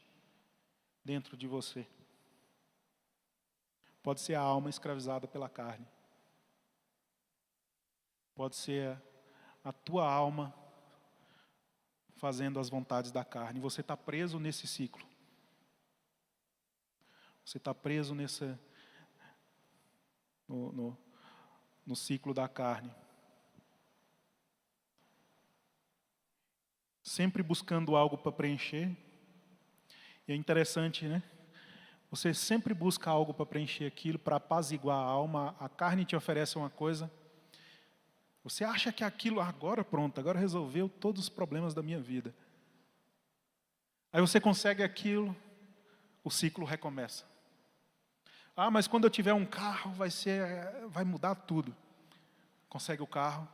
dentro de você pode ser a alma escravizada pela carne. Pode ser a tua alma fazendo as vontades da carne. Você está preso nesse ciclo. Você está preso no ciclo da carne. Sempre buscando algo para preencher. E é interessante, né? Você sempre busca algo para preencher aquilo, para apaziguar a alma. A carne te oferece uma coisa. Você acha que aquilo, agora pronto, agora resolveu todos os problemas da minha vida. Aí você consegue aquilo, o ciclo recomeça. Ah, mas quando eu tiver um carro, vai mudar tudo. Consegue o carro.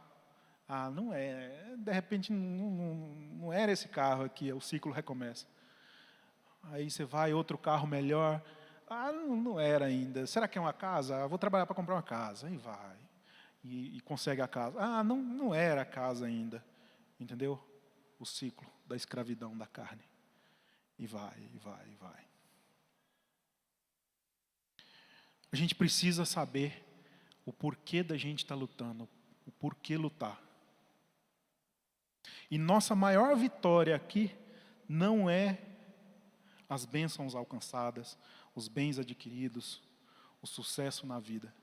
Ah, não é. De repente não era esse carro aqui, o ciclo recomeça. Aí você vai, outro carro melhor. Ah, não era ainda. Será que é uma casa? Ah, vou trabalhar para comprar uma casa. Aí vai. E consegue a casa. Ah, não era a casa ainda. Entendeu? O ciclo da escravidão da carne. E vai. A gente precisa saber o porquê da gente estar lutando. O porquê lutar. E nossa maior vitória aqui não é as bênçãos alcançadas, os bens adquiridos, o sucesso na vida.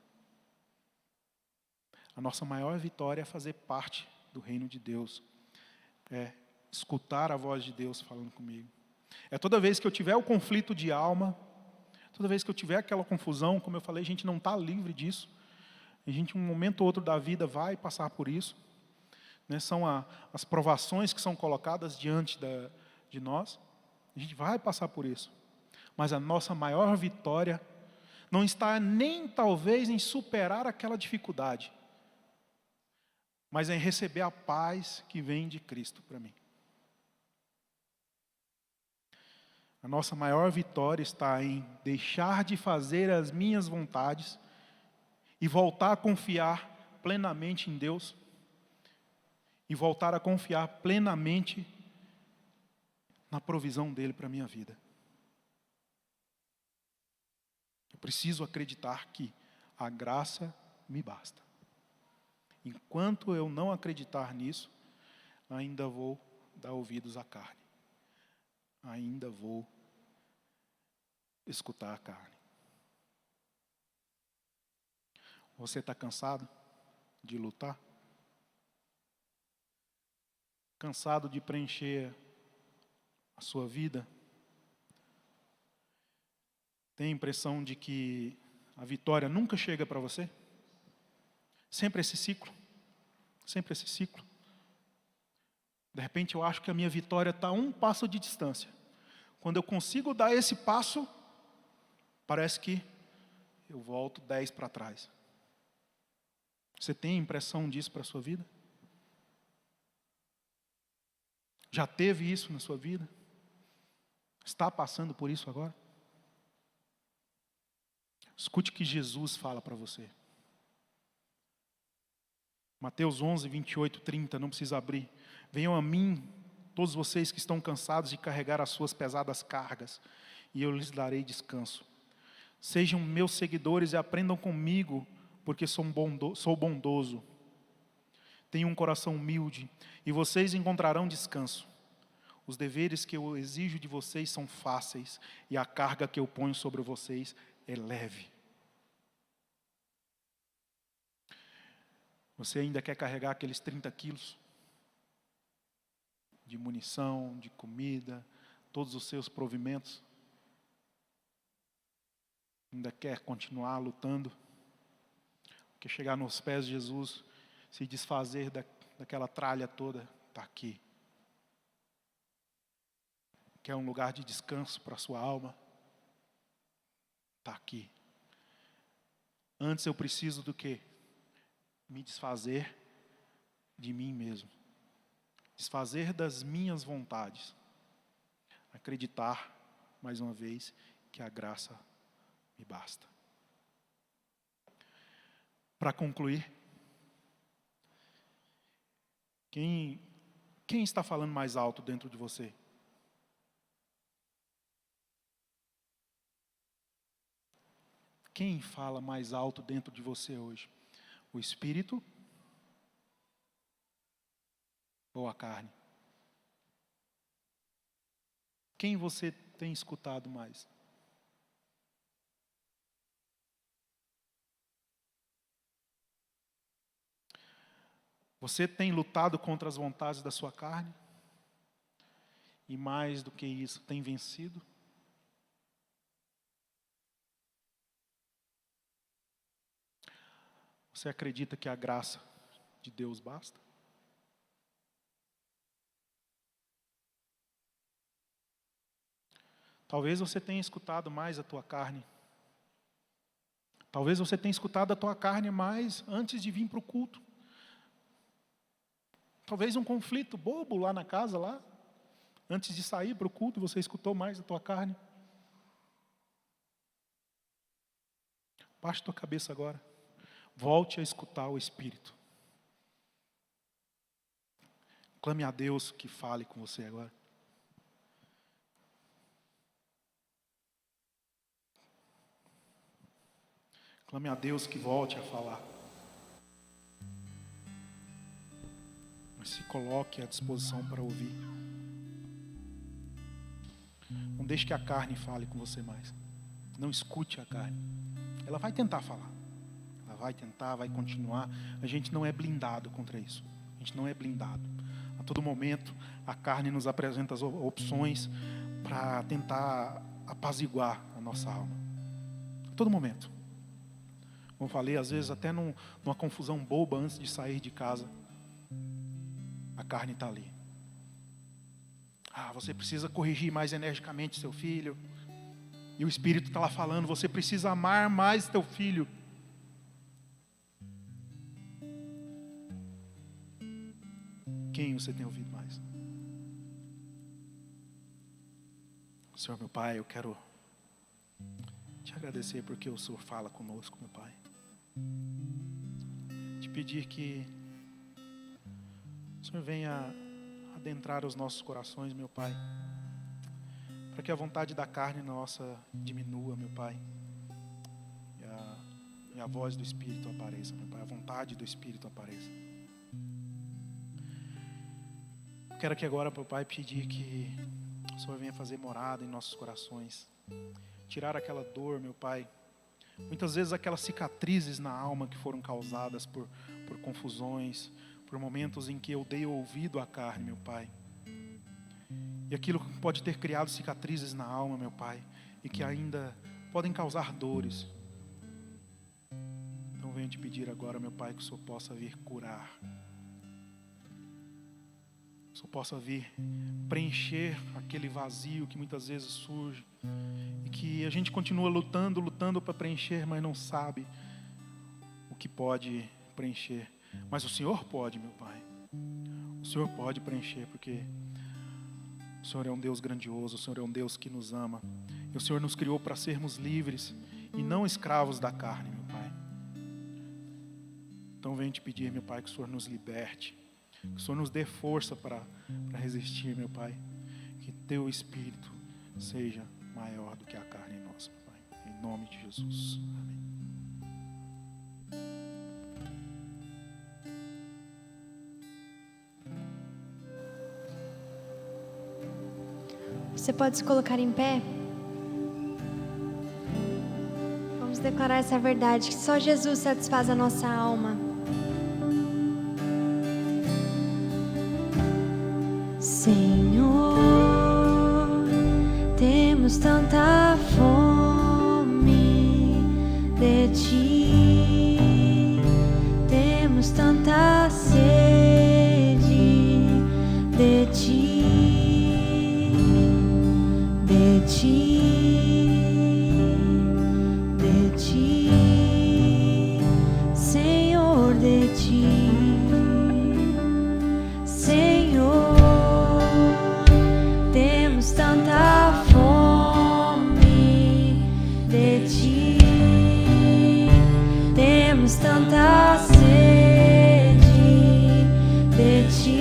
A nossa maior vitória é fazer parte do reino de Deus. É escutar a voz de Deus falando comigo. É toda vez que eu tiver o conflito de alma, toda vez que eu tiver aquela confusão, como eu falei, a gente não está livre disso. A gente, um momento ou outro da vida, vai passar por isso. Né? São as provações que são colocadas diante de nós. A gente vai passar por isso. Mas a nossa maior vitória não está nem talvez em superar aquela dificuldade, mas em receber a paz que vem de Cristo para mim. A nossa maior vitória está em deixar de fazer as minhas vontades e voltar a confiar plenamente em Deus e voltar a confiar plenamente na provisão dele para a minha vida. Eu preciso acreditar que a graça me basta. Enquanto eu não acreditar nisso, ainda vou dar ouvidos à carne. Ainda vou escutar a carne. Você está cansado de lutar? Cansado de preencher a sua vida? Tem a impressão de que a vitória nunca chega para você? Sempre esse ciclo. Sempre esse ciclo. De repente eu acho que a minha vitória está a um passo de distância. Quando eu consigo dar esse passo, parece que eu volto 10 para trás. Você tem a impressão disso para a sua vida? Já teve isso na sua vida? Está passando por isso agora? Escute o que Jesus fala para você. Mateus 11, 28, 30, não precisa abrir. Venham a mim, todos vocês que estão cansados de carregar as suas pesadas cargas, e eu lhes darei descanso. Sejam meus seguidores e aprendam comigo, porque sou bondoso. Tenho um coração humilde, e vocês encontrarão descanso. Os deveres que eu exijo de vocês são fáceis, e a carga que eu ponho sobre vocês é leve. Você ainda quer carregar aqueles 30 quilos de munição, de comida, todos os seus provimentos? Ainda quer continuar lutando? Quer chegar nos pés de Jesus, se desfazer daquela tralha toda? Está aqui. Quer um lugar de descanso para a sua alma? Está aqui. Antes eu preciso do quê? Me desfazer de mim mesmo. Desfazer das minhas vontades. Acreditar, mais uma vez, que a graça me basta. Para concluir, quem está falando mais alto dentro de você? Quem fala mais alto dentro de você hoje? O Espírito ou a carne? Quem você tem escutado mais? Você tem lutado contra as vontades da sua carne? E mais do que isso, tem vencido? Você acredita que a graça de Deus basta? Talvez você tenha escutado mais a tua carne. Talvez você tenha escutado a tua carne mais antes de vir para o culto. Talvez um conflito bobo lá na casa, lá. Antes de sair para o culto, você escutou mais a tua carne. Baixe tua cabeça agora. Volte a escutar o Espírito. Clame a Deus que fale com você agora. Clame a Deus que volte a falar. Mas se coloque à disposição para ouvir. Não deixe que a carne fale com você mais. Não escute a carne. Ela vai tentar falar. Ela vai tentar, vai continuar. A gente não é blindado contra isso. A gente não é blindado. A todo momento, a carne nos apresenta as opções para tentar apaziguar a nossa alma. A todo momento. Como eu falei, às vezes até numa confusão boba antes de sair de casa, a carne está ali. Você precisa corrigir mais energicamente seu filho. E o Espírito está lá falando, você precisa amar mais teu filho. Quem você tem ouvido mais? Senhor, meu Pai, eu quero te agradecer porque o Senhor fala conosco, meu Pai. Te pedir que o Senhor venha adentrar os nossos corações, meu Pai, para que a vontade da carne nossa diminua, meu Pai, e a voz do Espírito apareça, meu Pai, a vontade do Espírito apareça. Quero aqui agora, meu Pai, pedir que o Senhor venha fazer morada em nossos corações, tirar aquela dor, meu Pai, muitas vezes aquelas cicatrizes na alma que foram causadas por confusões, por momentos em que eu dei ouvido à carne, meu Pai. E aquilo pode ter criado cicatrizes na alma, meu Pai, e que ainda podem causar dores. Então venho te pedir agora, meu Pai, que o Senhor possa vir curar. Que o Senhor possa vir preencher aquele vazio que muitas vezes surge. E que a gente continua lutando para preencher, mas não sabe o que pode preencher. Mas o Senhor pode, meu Pai. O Senhor pode preencher, porque o Senhor é um Deus grandioso, o Senhor é um Deus que nos ama. E o Senhor nos criou para sermos livres e não escravos da carne, meu Pai. Então venho te pedir, meu Pai, que o Senhor nos liberte, que o Senhor nos dê força para resistir, meu Pai. Que teu Espírito seja maior do que a carne nossa, meu Pai. Em nome de Jesus. Amém. Você pode se colocar em pé? Vamos declarar essa verdade, que só Jesus satisfaz a nossa alma. Senhor, temos tanta fome de Ti, temos tanta sede de Ti. De Ti, Senhor, de Ti, Senhor, temos tanta fome de Ti, temos tanta sede de Ti.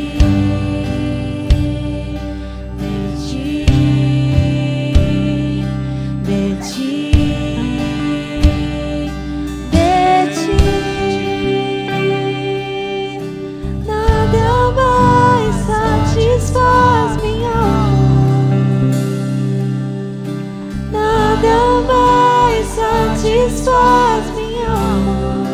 Satisfaz minha alma, nada mais satisfaz minha alma,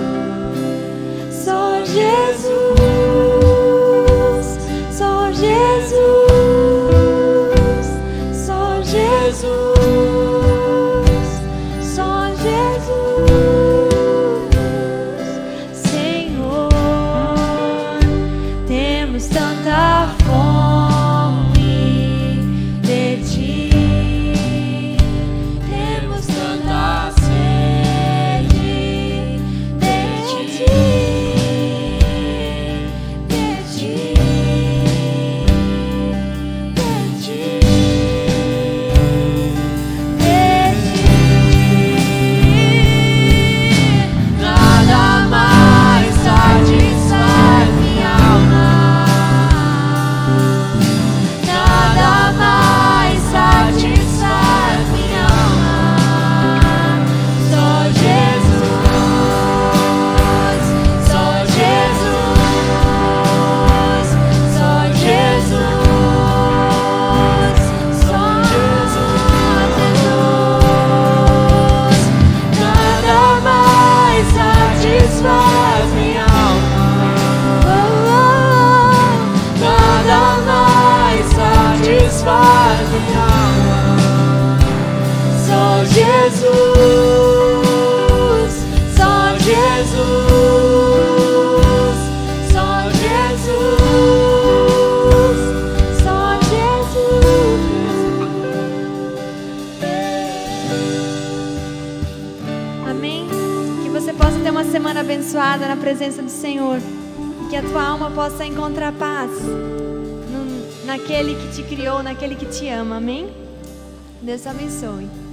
Amém? Que você possa ter uma semana abençoada na presença do Senhor. E que a tua alma possa encontrar paz naquele que te criou, naquele que te ama. Amém? Deus te abençoe.